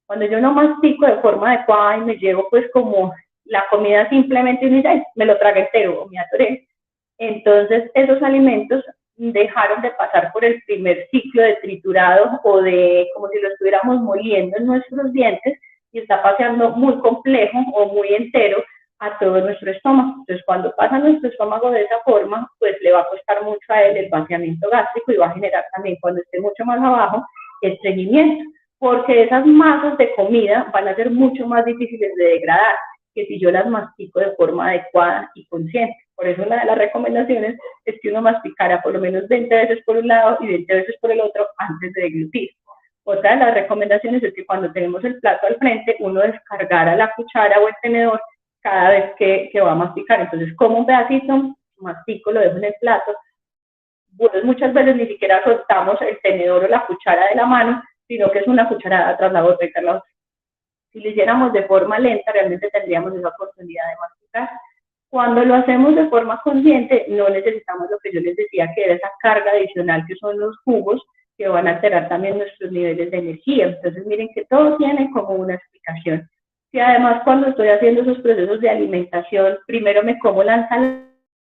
Cuando yo no mastico de forma adecuada y me llevo pues como la comida simplemente me lo tragué entero o me atoré, entonces esos alimentos dejaron de pasar por el primer ciclo de triturado o de como si lo estuviéramos moliendo en nuestros dientes y está pasando muy complejo o muy entero a todo nuestro estómago. Entonces, cuando pasa nuestro estómago de esa forma, pues le va a costar mucho a él el vaciamiento gástrico y va a generar también, cuando esté mucho más abajo, estreñimiento, porque esas masas de comida van a ser mucho más difíciles de degradar que si yo las mastico de forma adecuada y consciente. Por eso una de las recomendaciones es que uno masticara por lo menos 20 veces por un lado y 20 veces por el otro antes de deglutir. Otra de las recomendaciones es que cuando tenemos el plato al frente, uno descargara la cuchara o el tenedor cada vez que va a masticar. Entonces, como un pedacito, mastico, lo dejo en el plato. Pues muchas veces ni siquiera soltamos el tenedor o la cuchara de la mano, sino que es una cucharada tras la otra y tras la otra. Si lo hiciéramos de forma lenta, realmente tendríamos esa oportunidad de masticar. Cuando lo hacemos de forma consciente, no necesitamos lo que yo les decía, que era esa carga adicional que son los jugos, que van a alterar también nuestros niveles de energía. Entonces, miren que todo tiene como una explicación. Y además, cuando estoy haciendo esos procesos de alimentación, primero me como la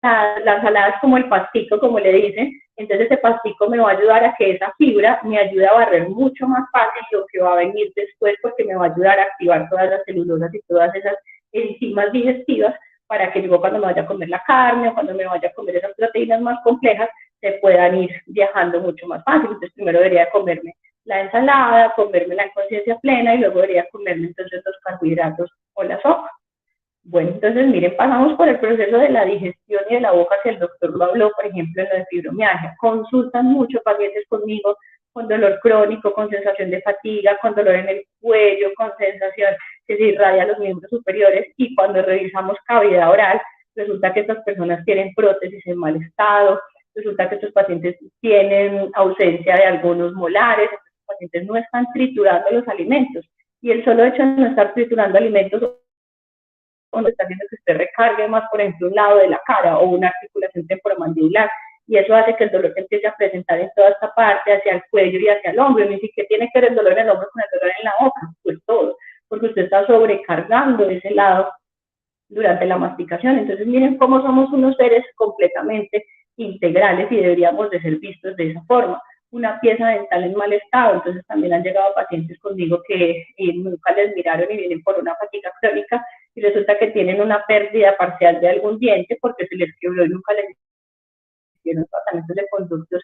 ensalada es como el pastico, como le dicen, entonces ese pastico me va a ayudar a que esa fibra me ayude a barrer mucho más fácil lo que va a venir después, porque me va a ayudar a activar todas las celulosas y todas esas enzimas digestivas para que luego cuando me vaya a comer la carne o cuando me vaya a comer esas proteínas más complejas, se puedan ir viajando mucho más fácil. Entonces primero debería comerme la ensalada, comérmela en conciencia plena y luego debería comerme entonces los carbohidratos o la sopa. Bueno, entonces miren, pasamos por el proceso de la digestión y de la boca, que el doctor lo habló, por ejemplo, en lo de fibromialgia. Consultan mucho pacientes conmigo con dolor crónico, con sensación de fatiga, con dolor en el cuello, con sensación que se irradia a los miembros superiores, y cuando revisamos cavidad oral, resulta que estas personas tienen prótesis en mal estado, resulta que estos pacientes tienen ausencia de algunos molares, estos pacientes no están triturando los alimentos, y el solo hecho de no estar triturando alimentos o no está haciendo que usted recargue más, por ejemplo, un lado de la cara o una articulación temporomandibular, y eso hace que el dolor se empiece a presentar en toda esta parte, hacia el cuello y hacia el hombro. Ni siquiera tiene que ver el dolor en el hombro con el dolor en la boca, pues todo, porque usted está sobrecargando ese lado durante la masticación. Entonces miren cómo somos unos seres completamente integrales y deberíamos de ser vistos de esa forma. Una pieza dental en mal estado, entonces también han llegado pacientes conmigo que nunca les miraron y vienen por una fatiga crónica y resulta que tienen una pérdida parcial de algún diente porque se les quebró y nunca les hicieron tratamientos de conductos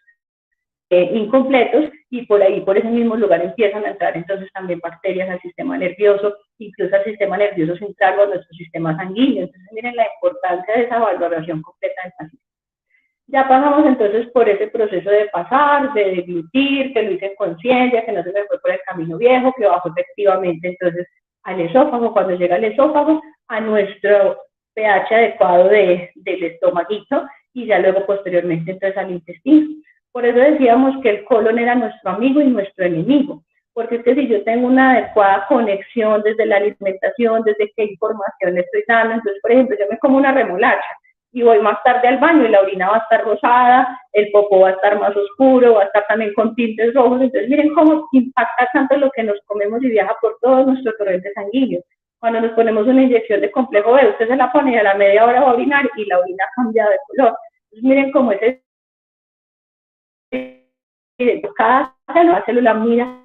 incompletos, y por ahí, por ese mismo lugar, empiezan a entrar entonces también bacterias al sistema nervioso, incluso al sistema nervioso central o a nuestro sistema sanguíneo. Entonces miren la importancia de esa valoración completa del paciente. Ya pasamos entonces por ese proceso de pasar, de deglutir, que lo hice en conciencia, que no se me fue por el camino viejo, que bajó efectivamente entonces al esófago. Cuando llega al esófago, a nuestro pH adecuado del estomaguito, y ya luego posteriormente entonces al intestino. Por eso decíamos que el colon era nuestro amigo y nuestro enemigo, porque es que si yo tengo una adecuada conexión desde la alimentación, desde qué información le estoy dando, entonces por ejemplo yo me como una remolacha y voy más tarde al baño y la orina va a estar rosada, el popó va a estar más oscuro, va a estar también con tintes rojos. Entonces miren cómo impacta tanto lo que nos comemos y viaja por todo nuestro torrente sanguíneo. Cuando nos ponemos una inyección de complejo B, usted se la pone y a la media hora va a orinar y la orina ha cambiado de color. Entonces miren cómo ese cada célula mira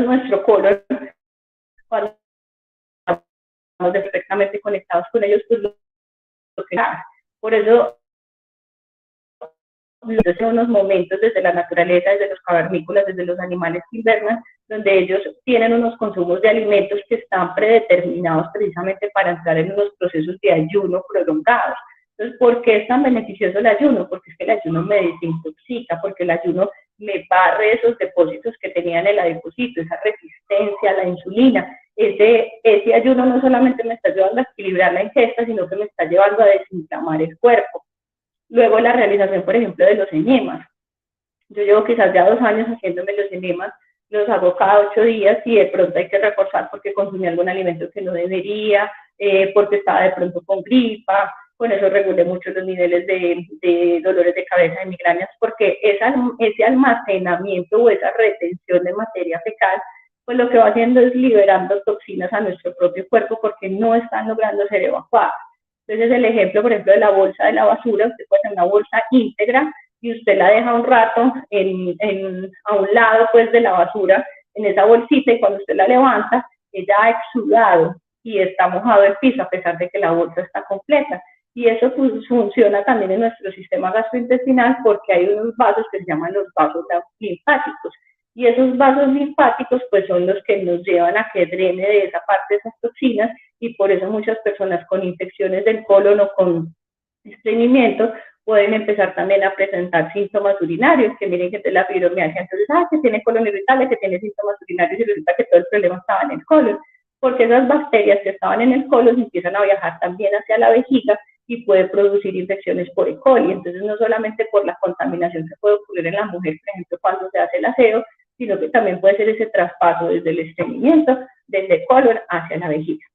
nuestro colon cuando estamos perfectamente conectados con ellos, pues lo que nada. Por eso son unos momentos desde la naturaleza, desde los cavernícolas, desde los animales que invernan, donde ellos tienen unos consumos de alimentos que están predeterminados precisamente para entrar en unos procesos de ayuno prolongados. Entonces, ¿por qué es tan beneficioso el ayuno? Porque es que el ayuno me desintoxica, porque el ayuno me barre esos depósitos que tenía en el adiposito, esa resistencia a la insulina, ese ayuno no solamente me está llevando a equilibrar la ingesta, sino que me está llevando a desinflamar el cuerpo. Luego la realización, por ejemplo, de los enemas. Yo llevo quizás ya 2 años haciéndome los enemas, los hago cada 8 días y de pronto hay que reforzar porque consumí algún alimento que no debería, porque estaba de pronto con gripa, con eso regulé mucho los niveles de dolores de cabeza, de migrañas, porque ese almacenamiento o esa retención de materia fecal, pues lo que va haciendo es liberando toxinas a nuestro propio cuerpo porque no están logrando ser evacuadas. Entonces el ejemplo, por ejemplo, de la bolsa de la basura, usted puede tener una bolsa íntegra y usted la deja un rato a un lado pues de la basura, en esa bolsita, y cuando usted la levanta, ella ha exudado y está mojado el piso a pesar de que la bolsa está completa. Y eso funciona también en nuestro sistema gastrointestinal porque hay unos vasos que se llaman los vasos linfáticos. Y esos vasos linfáticos pues son los que nos llevan a que drene de esa parte esas toxinas, y por eso muchas personas con infecciones del colon o con estreñimiento pueden empezar también a presentar síntomas urinarios, que miren que es la fibromialgia, entonces, que tiene colon irritable, que tiene síntomas urinarios, y resulta que todo el problema estaba en el colon, porque esas bacterias que estaban en el colon empiezan a viajar también hacia la vejiga y puede producir infecciones por E. coli. Entonces, no solamente por la contaminación que puede ocurrir en la mujer, por ejemplo, cuando se hace el aseo, sino que también puede ser ese traspaso desde el estreñimiento, desde el colon hacia la vejiga.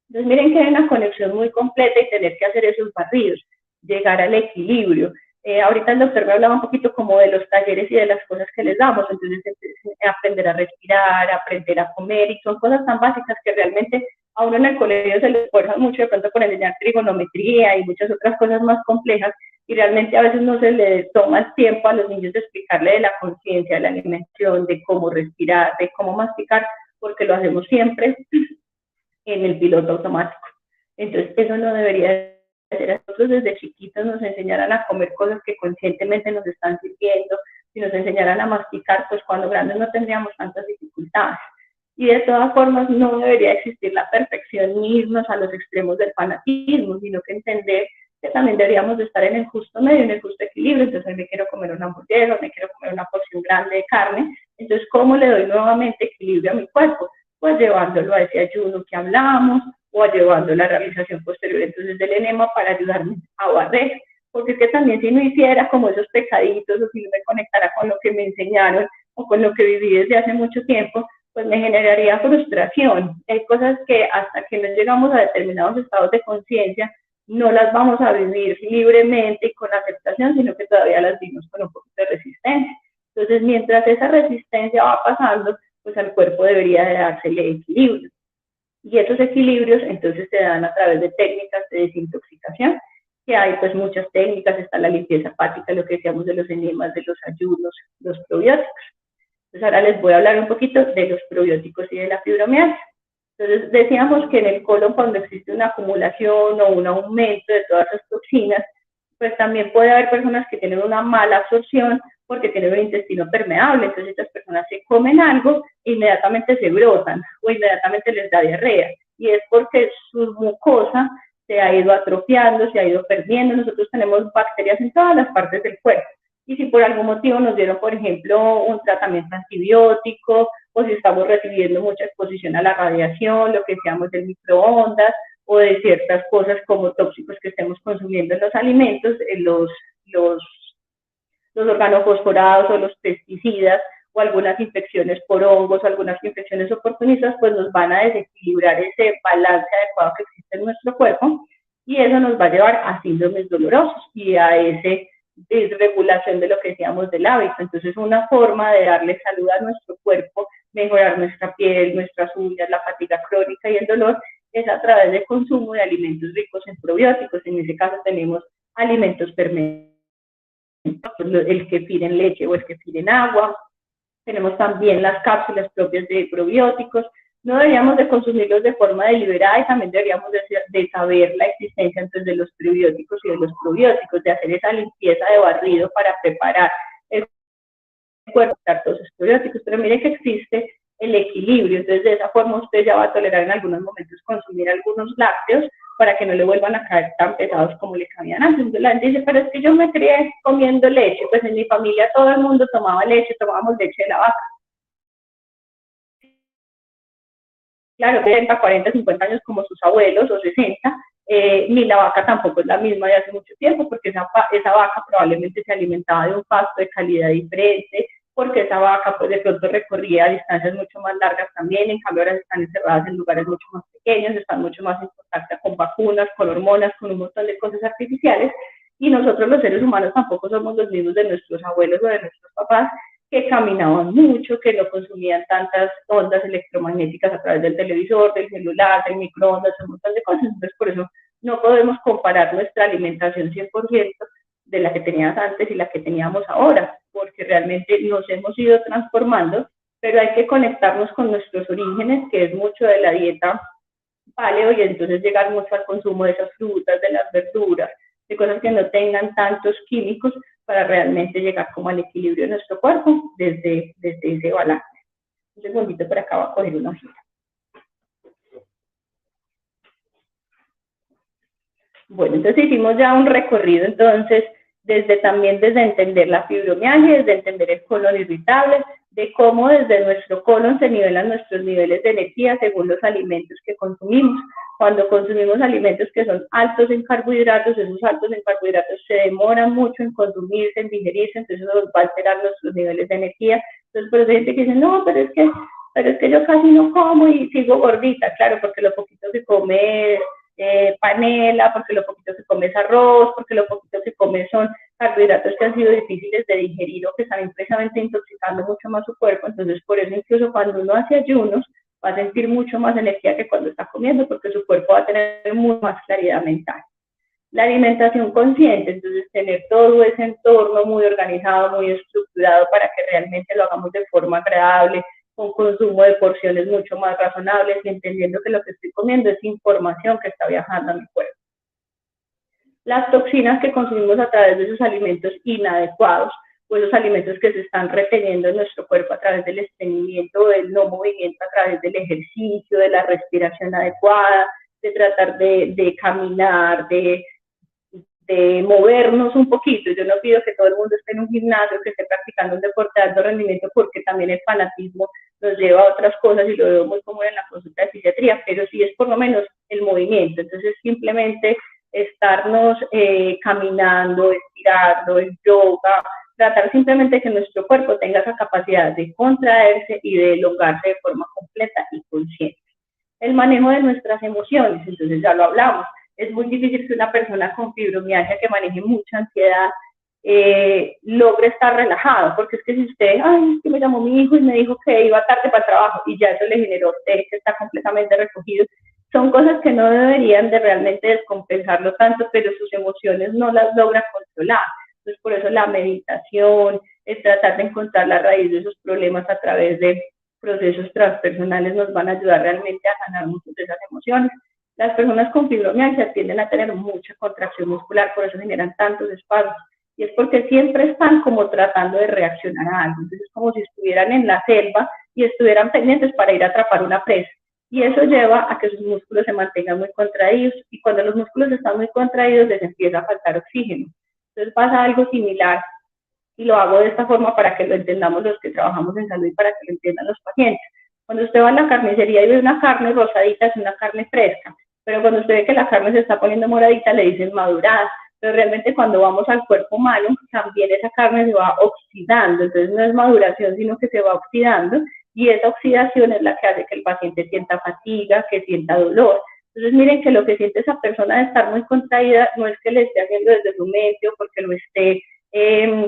Entonces, miren que hay una conexión muy completa y tener que hacer esos barridos, llegar al equilibrio. Ahorita el doctor me hablaba un poquito como de los talleres y de las cosas que les damos, entonces aprender a respirar, aprender a comer, y son cosas tan básicas que realmente a uno en el colegio se le esfuerza mucho de pronto por enseñar trigonometría y muchas otras cosas más complejas, y realmente a veces no se le toma el tiempo a los niños de explicarle de la conciencia, de la alimentación, de cómo respirar, de cómo masticar, porque lo hacemos siempre en el piloto automático. Entonces eso no debería ser. A nosotros desde chiquitos nos enseñaran a comer cosas que conscientemente nos están sirviendo, si nos enseñaran a masticar, pues cuando grandes no tendríamos tantas dificultades. Y de todas formas no debería existir la perfección ni irnos a los extremos del fanatismo, sino que entender que también deberíamos de estar en el justo medio, en el justo equilibrio. Entonces me quiero comer una hamburguesa, me quiero comer una porción grande de carne, entonces ¿cómo le doy nuevamente equilibrio a mi cuerpo? Pues llevándolo a ese ayuno que hablamos, o llevando la realización posterior entonces del enema para ayudarme a barrer, porque es que también si no hiciera como esos pecaditos, o si no me conectara con lo que me enseñaron o con lo que viví desde hace mucho tiempo, pues me generaría frustración. Hay cosas que hasta que no llegamos a determinados estados de conciencia no las vamos a vivir libremente y con aceptación, sino que todavía las vivimos con un poquito de resistencia. Entonces, mientras esa resistencia va pasando, pues al cuerpo debería de dársele equilibrio. Y esos equilibrios entonces se dan a través de técnicas de desintoxicación, que hay pues muchas técnicas, está la limpieza hepática, lo que decíamos de los enemas, de los ayunos, los probióticos. Entonces ahora les voy a hablar un poquito de los probióticos y de la fibromialgia. Entonces decíamos que en el colon, cuando existe una acumulación o un aumento de todas esas toxinas, pues también puede haber personas que tienen una mala absorción porque tienen un intestino permeable. Entonces estas personas se comen algo e inmediatamente se brotan o inmediatamente les da diarrea, y es porque su mucosa se ha ido atrofiando, se ha ido perdiendo. Nosotros tenemos bacterias en todas las partes del cuerpo, y si por algún motivo nos dieron, por ejemplo, un tratamiento antibiótico, o si estamos recibiendo mucha exposición a la radiación, lo que decíamos del microondas, o de ciertas cosas como tóxicos que estemos consumiendo en los alimentos, los organofosforados o los pesticidas, o algunas infecciones por hongos, o algunas infecciones oportunistas, pues nos van a desequilibrar ese balance adecuado que existe en nuestro cuerpo, y eso nos va a llevar a síndromes dolorosos y a esa desregulación de lo que decíamos del hábito. Entonces una forma de darle salud a nuestro cuerpo, mejorar nuestra piel, nuestras uñas, la fatiga crónica y el dolor, es a través del consumo de alimentos ricos en probióticos. En ese caso tenemos alimentos fermentados, el kefir en leche o el kefir en agua. Tenemos también las cápsulas propias de probióticos. No deberíamos de consumirlos de forma deliberada, y también deberíamos de saber la existencia entonces de los prebióticos y de los probióticos, de hacer esa limpieza de barrido para preparar el cuerpo para todos esos probióticos. Pero mire que existe el equilibrio, entonces de esa forma usted ya va a tolerar en algunos momentos consumir algunos lácteos para que no le vuelvan a caer tan pesados como le cabían antes. Entonces la gente dice, pero es que yo me crié comiendo leche. Pues en mi familia todo el mundo tomaba leche, tomábamos leche de la vaca. claro, 30, 40, 50 años como sus abuelos o 60, ni la vaca tampoco es la misma de hace mucho tiempo, porque esa vaca probablemente se alimentaba de un pasto de calidad diferente, porque esa vaca pues de pronto recorría distancias mucho más largas también, en cambio ahora están encerradas en lugares mucho más pequeños, están mucho más en contacto con vacunas, con hormonas, con un montón de cosas artificiales, y nosotros los seres humanos tampoco somos los mismos de nuestros abuelos o de nuestros papás, que caminaban mucho, que no consumían tantas ondas electromagnéticas a través del televisor, del celular, del microondas, un montón de cosas. Entonces, por eso no podemos comparar nuestra alimentación 100% de la que teníamos antes y la que teníamos ahora, porque realmente nos hemos ido transformando, pero hay que conectarnos con nuestros orígenes, que es mucho de la dieta paleo, y entonces llegar mucho al consumo de esas frutas, de las verduras, de cosas que no tengan tantos químicos, para realmente llegar como al equilibrio de nuestro cuerpo desde ese balance. Un segundito, por acá voy a coger una hojita. Bueno, entonces hicimos ya un recorrido, entonces, desde entender la fibromialgia, desde entender el colon irritable, de cómo desde nuestro colon se nivelan nuestros niveles de energía según los alimentos que consumimos. Cuando consumimos alimentos que son altos en carbohidratos, esos altos en carbohidratos se demoran mucho en consumirse, en digerirse, entonces eso nos va a alterar nuestros niveles de energía. Entonces, por eso hay gente que dice, no, pero es que yo casi no como y sigo gordita. Claro, porque lo poquito que come panela, porque lo poquito que come es arroz, porque lo poquito que come son carbohidratos que han sido difíciles de digerir o que están precisamente intoxicando mucho más su cuerpo. Entonces, por eso incluso cuando uno hace ayunos, va a sentir mucho más energía que cuando está comiendo, porque su cuerpo va a tener mucho más claridad mental. La alimentación consciente, entonces tener todo ese entorno muy organizado, muy estructurado para que realmente lo hagamos de forma agradable, con consumo de porciones mucho más razonables y entendiendo que lo que estoy comiendo es información que está viajando a mi cuerpo. Las toxinas que consumimos a través de esos alimentos inadecuados, o esos alimentos que se están reteniendo en nuestro cuerpo a través del estreñimiento o del no movimiento, a través del ejercicio, de la respiración adecuada, de tratar de caminar, de movernos un poquito. Yo no pido que todo el mundo esté en un gimnasio, que esté practicando un deporte de alto rendimiento, porque también el fanatismo nos lleva a otras cosas y lo veo muy común en la consulta de fisiatría, pero sí es por lo menos el movimiento. Entonces simplemente estarnos caminando, estirando, en yoga, tratar simplemente que nuestro cuerpo tenga esa capacidad de contraerse y de elongarse de forma completa y consciente. El manejo de nuestras emociones, entonces ya lo hablamos, es muy difícil que una persona con fibromialgia que maneje mucha ansiedad logre estar relajado, porque es que si usted, ay, es que me llamó mi hijo y me dijo que iba tarde para el trabajo y ya eso le generó usted que está completamente recogido, son cosas que no deberían de realmente descompensarlo tanto, pero sus emociones no las logra controlar. Entonces, por eso la meditación, el tratar de encontrar la raíz de esos problemas a través de procesos transpersonales nos van a ayudar realmente a sanar muchas de esas emociones. Las personas con fibromialgia tienden a tener mucha contracción muscular, por eso generan tantos espasmos. Y es porque siempre están como tratando de reaccionar a algo. Entonces es como si estuvieran en la selva y estuvieran pendientes para ir a atrapar una presa. Y eso lleva a que sus músculos se mantengan muy contraídos. Y cuando los músculos están muy contraídos, les empieza a faltar oxígeno. Entonces pasa algo similar. Y lo hago de esta forma para que lo entendamos los que trabajamos en salud y para que lo entiendan los pacientes. Cuando usted va a la carnicería y ve una carne rosadita, es una carne fresca. Pero cuando usted ve que la carne se está poniendo moradita, le dicen madurada. Pero realmente cuando vamos al cuerpo humano, también esa carne se va oxidando. Entonces no es maduración, sino que se va oxidando. Y esa oxidación es la que hace que el paciente sienta fatiga, que sienta dolor. Entonces miren que lo que siente esa persona de estar muy contraída no es que le esté haciendo desde su mente o porque lo esté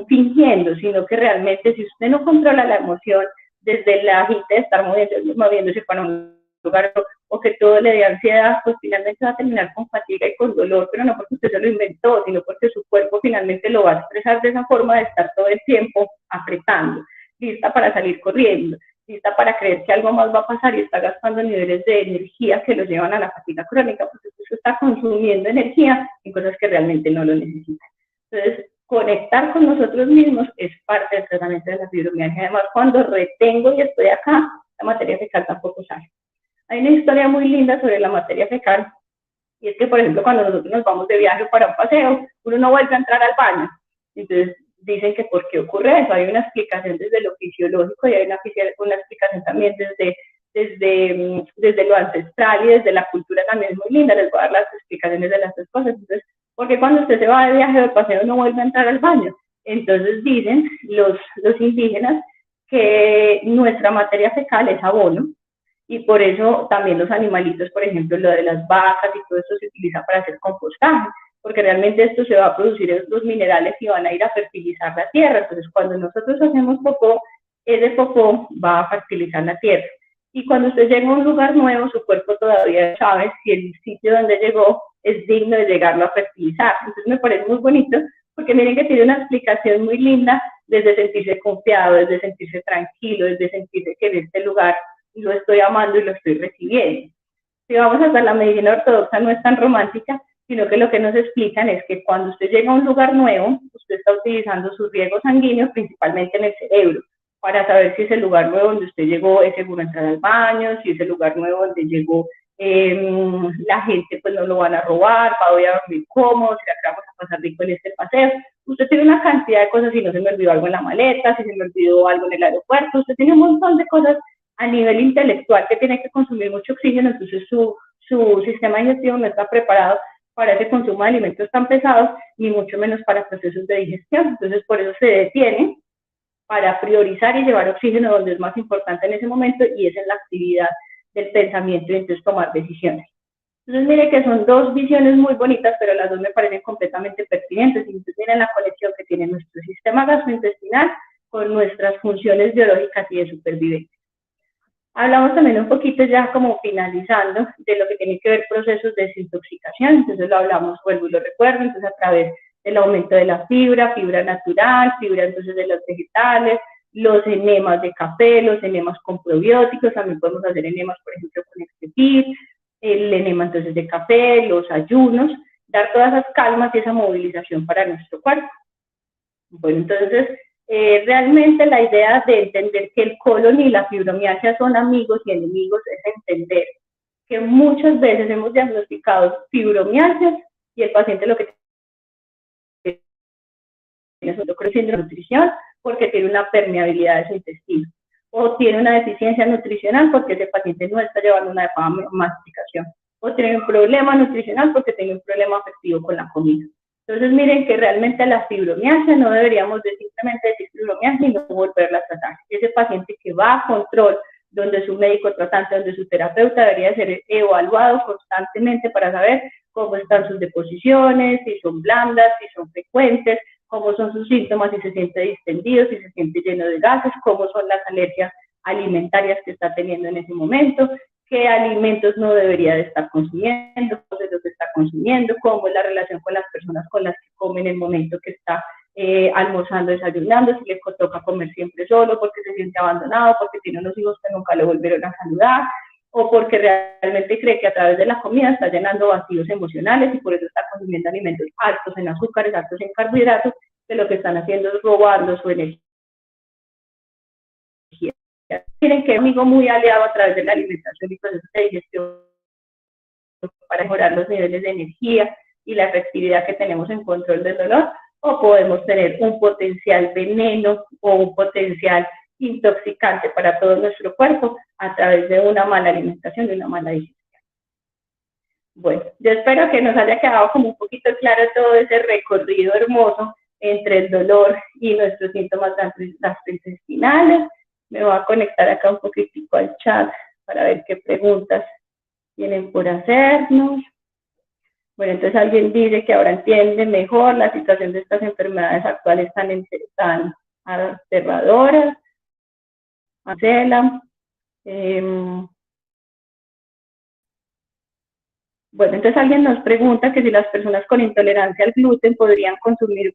fingiendo, sino que realmente si usted no controla la emoción desde la agite de estar moviéndose para un lugar o que todo le dé ansiedad, pues finalmente va a terminar con fatiga y con dolor, pero no porque usted se lo inventó, sino porque su cuerpo finalmente lo va a expresar de esa forma de estar todo el tiempo apretando, lista para salir corriendo, lista para creer que algo más va a pasar y está gastando niveles de energía que lo llevan a la fatiga crónica, porque usted está consumiendo energía en cosas que realmente no lo necesitan. Entonces, conectar con nosotros mismos es parte del tratamiento de la fibromialgia. Además, cuando retengo y estoy acá, la materia fecal tampoco sale. Hay una historia muy linda sobre la materia fecal, y es que, por ejemplo, cuando nosotros nos vamos de viaje para un paseo, uno no vuelve a entrar al baño. Entonces, dicen que ¿por qué ocurre eso? Hay una explicación desde lo fisiológico y hay una explicación también desde desde lo ancestral y desde la cultura también es muy linda. Les voy a dar las explicaciones de las tres cosas. Entonces, porque cuando usted se va de viaje o de paseo no vuelve a entrar al baño. Entonces dicen los indígenas que nuestra materia fecal es abono, y por eso también los animalitos, por ejemplo, lo de las vacas y todo eso se utiliza para hacer compostaje, porque realmente esto se va a producir estos minerales y van a ir a fertilizar la tierra. Entonces, cuando nosotros hacemos popó, ese popó va a fertilizar la tierra. Y cuando usted llega a un lugar nuevo, su cuerpo todavía sabe si el sitio donde llegó es digno de llegarlo a fertilizar. Entonces me parece muy bonito, porque miren que tiene una explicación muy linda desde sentirse confiado, desde sentirse tranquilo, desde sentirse que en este lugar lo estoy amando y lo estoy recibiendo. Si vamos hasta la medicina ortodoxa, no es tan romántica, sino que lo que nos explican es que cuando usted llega a un lugar nuevo, usted está utilizando sus riegos sanguíneos principalmente en el cerebro, para saber si ese lugar nuevo donde usted llegó es seguro entrar al baño, si ese lugar nuevo donde llegó la gente pues no lo van a robar, voy a dormir cómodo, si acá vamos a pasar rico en este paseo. Usted tiene una cantidad de cosas, si no se me olvidó algo en la maleta, si se me olvidó algo en el aeropuerto, usted tiene un montón de cosas a nivel intelectual que tiene que consumir mucho oxígeno, entonces su sistema digestivo no está preparado para ese consumo de alimentos tan pesados, ni mucho menos para procesos de digestión. Entonces por eso se detiene para priorizar y llevar oxígeno donde es más importante en ese momento, y es en la actividad del pensamiento y entonces tomar decisiones. Entonces mire que son dos visiones muy bonitas, pero las dos me parecen completamente pertinentes. Y entonces miren la conexión que tiene nuestro sistema gastrointestinal con nuestras funciones biológicas y de supervivencia. Hablamos también un poquito ya como finalizando de lo que tiene que ver procesos de desintoxicación. Entonces lo hablamos, vuelvo y lo recuerdo, entonces a través del aumento de la fibra natural, fibra entonces de los vegetales, los enemas de café, los enemas con probióticos, también podemos hacer enemas, por ejemplo, con Excipit, el enema entonces de café, los ayunos, dar todas esas calmas y esa movilización para nuestro cuerpo. Bueno, entonces, realmente la idea de entender que el colon y la fibromialgia son amigos y enemigos es entender que muchas veces hemos diagnosticado fibromialgia y el paciente lo que tiene es un síndrome de nutrición porque tiene una permeabilidad de su intestino, o tiene una deficiencia nutricional porque ese paciente no está llevando una adecuada masticación, o tiene un problema nutricional porque tiene un problema afectivo con la comida. Entonces miren que realmente la fibromialgia no deberíamos de simplemente decir fibromialgia y no volverla a tratar. Ese paciente que va a control, donde su médico tratante, donde su terapeuta, debería ser evaluado constantemente para saber cómo están sus deposiciones, si son blandas, si son frecuentes, cómo son sus síntomas, si se siente distendido, si se siente lleno de gases, cómo son las alergias alimentarias que está teniendo en ese momento, qué alimentos no debería de estar consumiendo, cómo es lo que está consumiendo, cómo es la relación con las personas con las que come en el momento que está almorzando, desayunando, si le toca comer siempre solo, porque se siente abandonado, porque tiene unos hijos que nunca le volvieron a saludar, o porque realmente cree que a través de la comida está llenando vacíos emocionales y por eso está consumiendo alimentos altos en azúcares, altos en carbohidratos, que lo que están haciendo es robando su energía. Tienen que amigo muy aliado a través de la alimentación y procesos de digestión para mejorar los niveles de energía y la efectividad que tenemos en control del dolor, o podemos tener un potencial veneno o un potencial intoxicante para todo nuestro cuerpo a través de una mala alimentación, de una mala digestión. Bueno, yo espero que nos haya quedado como un poquito claro todo ese recorrido hermoso entre el dolor y nuestros síntomas gastrointestinales. Me voy a conectar acá un poquitico al chat para ver qué preguntas tienen por hacernos. Bueno, entonces alguien dice que ahora entiende mejor la situación de estas enfermedades actuales tan aterradoras. Marcela. Bueno, entonces alguien nos pregunta que si las personas con intolerancia al gluten podrían consumir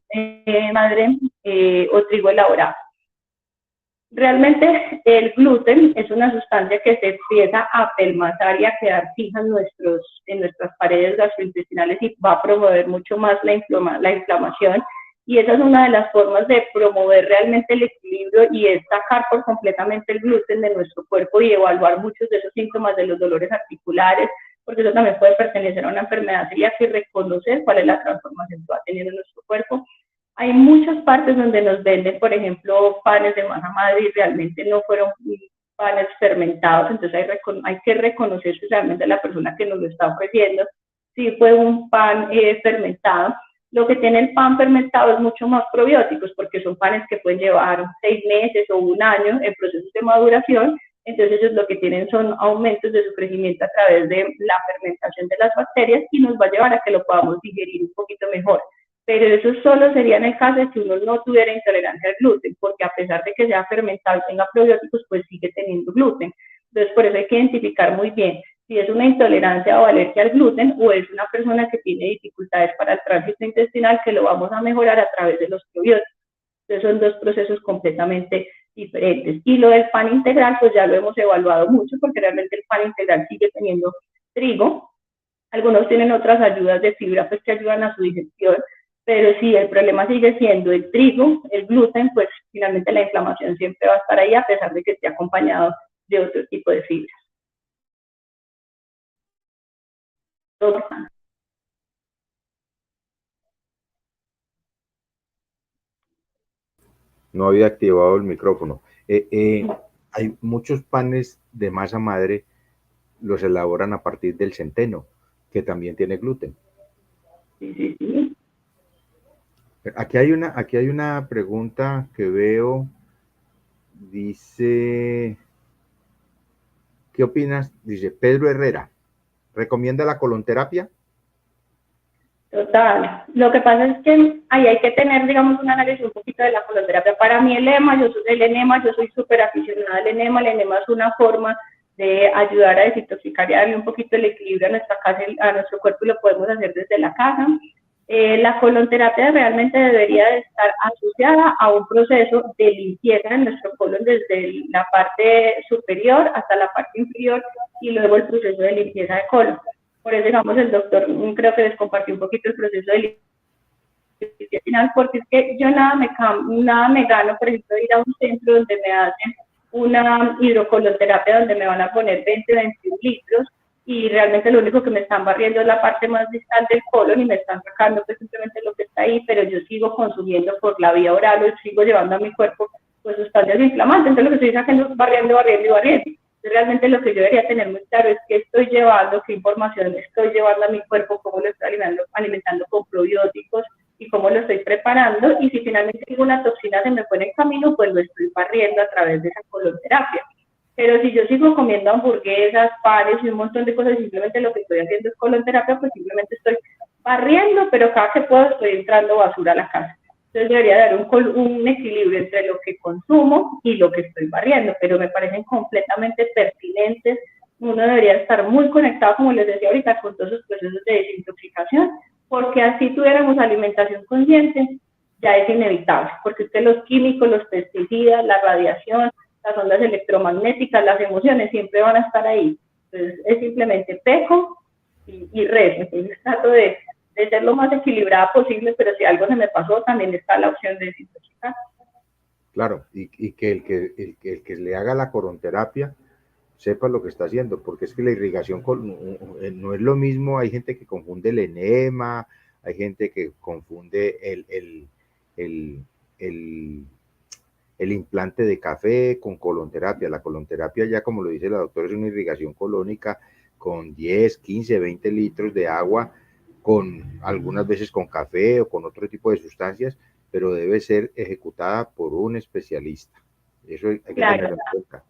madre o trigo elaborado. Realmente el gluten es una sustancia que se empieza a pelmazar y a quedar fija en nuestras paredes gastrointestinales y va a promover mucho más la inflamación, y esa es una de las formas de promover realmente el equilibrio y es sacar por completamente el gluten de nuestro cuerpo y evaluar muchos de esos síntomas de los dolores articulares, porque eso también puede pertenecer a una enfermedad celíaca, y reconocer cuál es la transformación que va teniendo nuestro cuerpo. Hay muchas partes donde nos venden, por ejemplo, panes de masa madre y realmente no fueron panes fermentados, entonces hay que reconocer si realmente la persona que nos lo está ofreciendo si fue un pan fermentado. Lo que tiene el pan fermentado es mucho más probióticos porque son panes que pueden llevar 6 meses o un año en procesos de maduración, entonces ellos lo que tienen son aumentos de su crecimiento a través de la fermentación de las bacterias y nos va a llevar a que lo podamos digerir un poquito mejor. Pero eso solo sería en el caso de que uno no tuviera intolerancia al gluten, porque a pesar de que sea fermentado y tenga probióticos, pues sigue teniendo gluten. Entonces, por eso hay que identificar muy bien si es una intolerancia o alergia al gluten o es una persona que tiene dificultades para el tránsito intestinal, que lo vamos a mejorar a través de los probióticos. Entonces, son dos procesos completamente diferentes. Y lo del pan integral, pues ya lo hemos evaluado mucho, porque realmente el pan integral sigue teniendo trigo. Algunos tienen otras ayudas de fibra, pues que ayudan a su digestión, pero si el problema sigue siendo el trigo, el gluten, pues finalmente la inflamación siempre va a estar ahí, a pesar de que esté acompañado de otro tipo de fibras. No había activado el micrófono. Hay muchos panes de masa madre, los elaboran a partir del centeno, que también tiene gluten. Sí, sí, sí. Aquí hay una pregunta que veo, dice, ¿qué opinas? Dice Pedro Herrera, ¿recomienda la colonterapia? Total. Lo que pasa es que ahí hay que tener, digamos, un análisis un poquito de la coloterapia. Para mí el enema, yo soy súper aficionada al enema. El enema es una forma de ayudar a desintoxicar y darle un poquito el equilibrio a nuestra casa, a nuestro cuerpo, y lo podemos hacer desde la casa. La colonterapia realmente debería de estar asociada a un proceso de limpieza de nuestro colon desde la parte superior hasta la parte inferior y luego el proceso de limpieza de colon. Por eso, digamos, el doctor creo que les compartió un poquito el proceso de limpieza final, porque es que yo nada me gano, por ejemplo, ir a un centro donde me hacen una hidrocolonterapia donde me van a poner 20, 21 litros y realmente lo único que me están barriendo es la parte más distal del colon y me están sacando pues simplemente lo que está ahí, pero yo sigo consumiendo por la vía oral o sigo llevando a mi cuerpo pues sustancias inflamantes, entonces lo que estoy haciendo es barriendo. Realmente lo que yo debería tener muy claro es qué estoy llevando, qué información estoy llevando a mi cuerpo, cómo lo estoy alimentando con probióticos y cómo lo estoy preparando, y si finalmente alguna toxina se me pone en camino, pues lo estoy barriendo a través de esa colonterapia. Pero si yo sigo comiendo hamburguesas, panes y un montón de cosas, simplemente lo que estoy haciendo es colonterapia, pues simplemente estoy barriendo, pero cada que puedo estoy entrando basura a la casa. Entonces debería dar un equilibrio entre lo que consumo y lo que estoy barriendo, pero me parecen completamente pertinentes. Uno debería estar muy conectado, como les decía ahorita, con todos los procesos de desintoxicación, porque así tuviéramos alimentación consciente, ya es inevitable, porque es que los químicos, los pesticidas, la radiación, las ondas electromagnéticas, las emociones siempre van a estar ahí. Entonces es simplemente peco y rezo. Entonces trato de ser lo más equilibrada posible, pero si algo se me pasó, también está la opción de desintoxicar. Claro, y que el que le haga la colonterapia sepa lo que está haciendo, porque es que la irrigación no es lo mismo. Hay gente que confunde el enema, hay gente que confunde el implante de café con colonterapia. La colonterapia, ya como lo dice la doctora, es una irrigación colónica con 10, 15, 20 litros de agua, con algunas veces con café o con otro tipo de sustancias, pero debe ser ejecutada por un especialista. Eso hay que tenerlo en cuenta.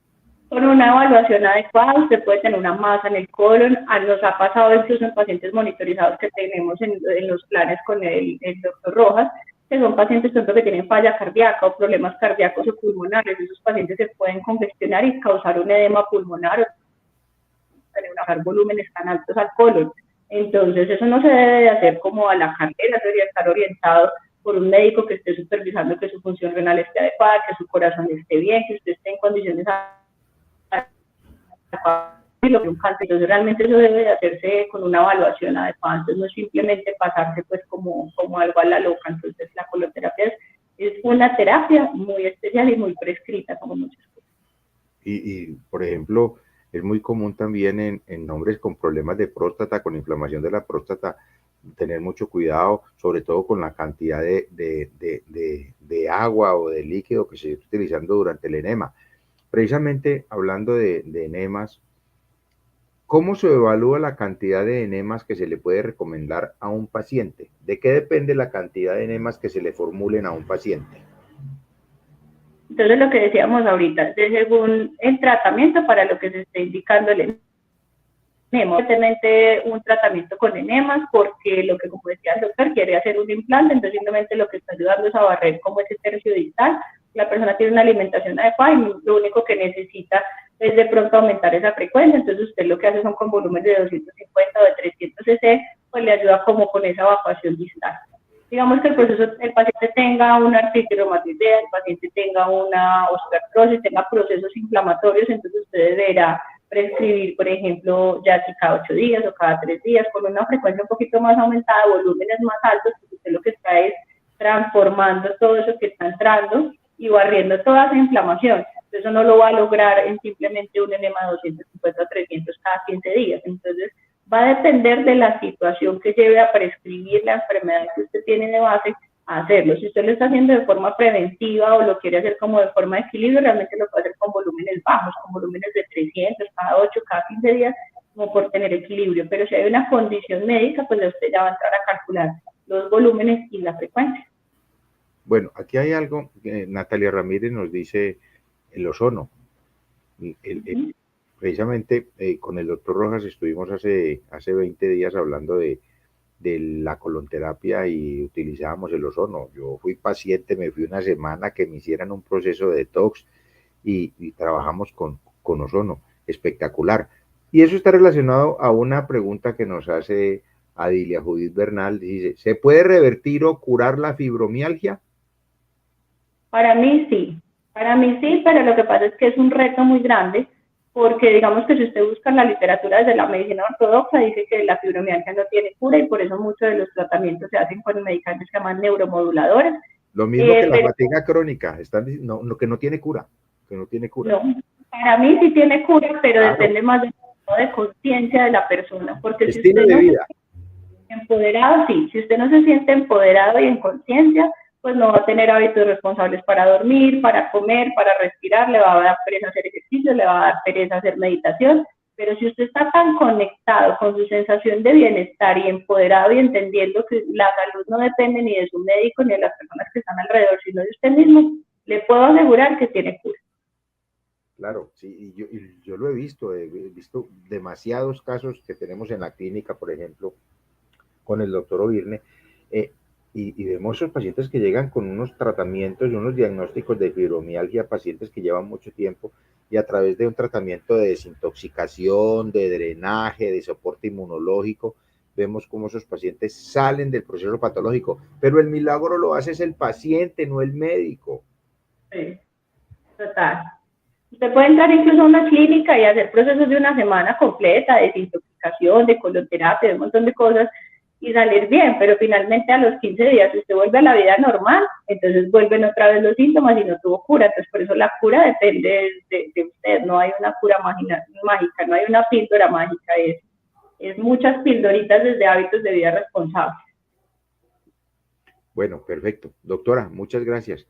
Con una evaluación adecuada, usted puede tener una masa en el colon. Nos ha pasado incluso en pacientes monitorizados que tenemos en los planes con el doctor Rojas, que son pacientes que tienen falla cardíaca o problemas cardíacos o pulmonares. Esos pacientes se pueden congestionar y causar un edema pulmonar o tener volúmenes tan altos al colon. Entonces, eso no se debe de hacer como a la carrera, debería estar orientado por un médico que esté supervisando que su función renal esté adecuada, que su corazón esté bien, que usted esté en condiciones adecuadas. Entonces, realmente eso debe de hacerse con una evaluación adecuada. Entonces, no es simplemente pasarse pues como algo a la loca. Entonces, la colonterapia es una terapia muy especial y muy prescrita, como muchas cosas. Y por ejemplo, es muy común también en hombres con problemas de próstata, con inflamación de la próstata, tener mucho cuidado, sobre todo con la cantidad de agua o de líquido que se está utilizando durante el enema. Precisamente hablando de enemas, ¿cómo se evalúa la cantidad de enemas que se le puede recomendar a un paciente? ¿De qué depende la cantidad de enemas que se le formulen a un paciente? Entonces, lo que decíamos ahorita, de según el tratamiento para lo que se está indicando el enema, evidentemente un tratamiento con enemas, porque lo que, como decía el doctor, quiere hacer un implante, entonces simplemente lo que está ayudando es a barrer como ese tercio distal. La persona tiene una alimentación adecuada y lo único que necesita es de pronto aumentar esa frecuencia, entonces usted lo que hace son con volúmenes de 250 o de 300 cc, pues le ayuda como con esa evacuación distal. Digamos que el paciente tenga una artritis reumatoidea, el paciente tenga una osteoartrosis, tenga procesos inflamatorios, entonces usted deberá prescribir, por ejemplo, ya si cada 8 días o cada 3 días, con una frecuencia un poquito más aumentada, volúmenes más altos, porque usted lo que está es transformando todo eso que está entrando y barriendo toda esa inflamación. Eso no lo va a lograr en simplemente un enema de 250 a 300 cada 15 días. Entonces, va a depender de la situación que lleve a prescribir la enfermedad que usted tiene de base a hacerlo. Si usted lo está haciendo de forma preventiva o lo quiere hacer como de forma de equilibrio, realmente lo puede hacer con volúmenes bajos, con volúmenes de 300, cada 8, cada 15 días, como por tener equilibrio. Pero si hay una condición médica, pues usted ya va a entrar a calcular los volúmenes y la frecuencia. Bueno, aquí hay algo que Natalia Ramírez nos dice, el ozono. Precisamente con el doctor Rojas estuvimos hace 20 días hablando de la colonterapia y utilizábamos el ozono. Yo fui paciente, me fui una semana que me hicieran un proceso de detox y trabajamos con ozono, espectacular. Y eso está relacionado a una pregunta que nos hace Adilia Judith Bernal, dice, ¿se puede revertir o curar la fibromialgia? Para mí sí, pero lo que pasa es que es un reto muy grande, porque digamos que si usted busca en la literatura desde la medicina ortodoxa, dice que la fibromialgia no tiene cura y por eso muchos de los tratamientos se hacen con medicamentos que se llaman neuromoduladores. Lo mismo que la fatiga crónica, que no tiene cura, No, para mí sí tiene cura, pero claro, depende más del estado de conciencia de la persona, porque si usted no se siente empoderado, sí, si usted no se siente empoderado y en conciencia, pues no va a tener hábitos responsables para dormir, para comer, para respirar, le va a dar pereza hacer ejercicio, le va a dar pereza hacer meditación, pero si usted está tan conectado con su sensación de bienestar y empoderado y entendiendo que la salud no depende ni de su médico ni de las personas que están alrededor, sino de usted mismo, le puedo asegurar que tiene cura. Claro, sí, y yo lo he visto demasiados casos que tenemos en la clínica, por ejemplo, con el doctor Ovirne, y vemos esos pacientes que llegan con unos tratamientos y unos diagnósticos de fibromialgia, pacientes que llevan mucho tiempo y a través de un tratamiento de desintoxicación, de drenaje, de soporte inmunológico, vemos cómo esos pacientes salen del proceso patológico, pero el milagro lo hace es el paciente, no el médico. Sí, total. Usted puede entrar incluso a una clínica y hacer procesos de una semana completa de desintoxicación, de coloterapia, de un montón de cosas, y salir bien, pero finalmente a los 15 días, si usted vuelve a la vida normal, entonces vuelven otra vez los síntomas y no tuvo cura. Entonces, por eso la cura depende de usted, no hay una cura mágica, no hay una píldora mágica, es muchas pildoritas desde hábitos de vida responsables. Bueno, perfecto. Doctora, muchas gracias.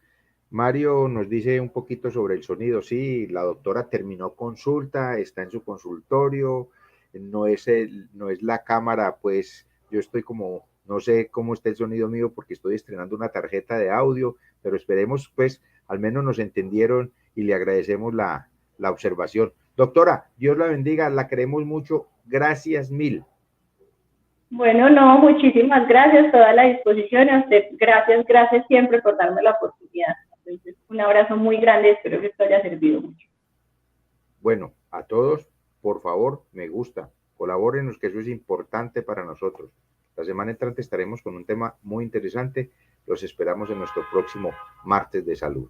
Mario nos dice un poquito sobre el sonido. Sí, la doctora terminó consulta, está en su consultorio, no es la cámara, pues yo estoy como, no sé cómo está el sonido mío porque estoy estrenando una tarjeta de audio, pero esperemos, pues, al menos nos entendieron y le agradecemos la observación. Doctora, Dios la bendiga, la queremos mucho, gracias mil. Bueno, no, muchísimas gracias, toda la disposición, a usted, gracias siempre por darme la oportunidad. Entonces, un abrazo muy grande, espero que esto haya servido mucho. Bueno, a todos, por favor, me gusta, colabórenos, que eso es importante para nosotros. La semana entrante estaremos con un tema muy interesante. Los esperamos en nuestro próximo martes de salud.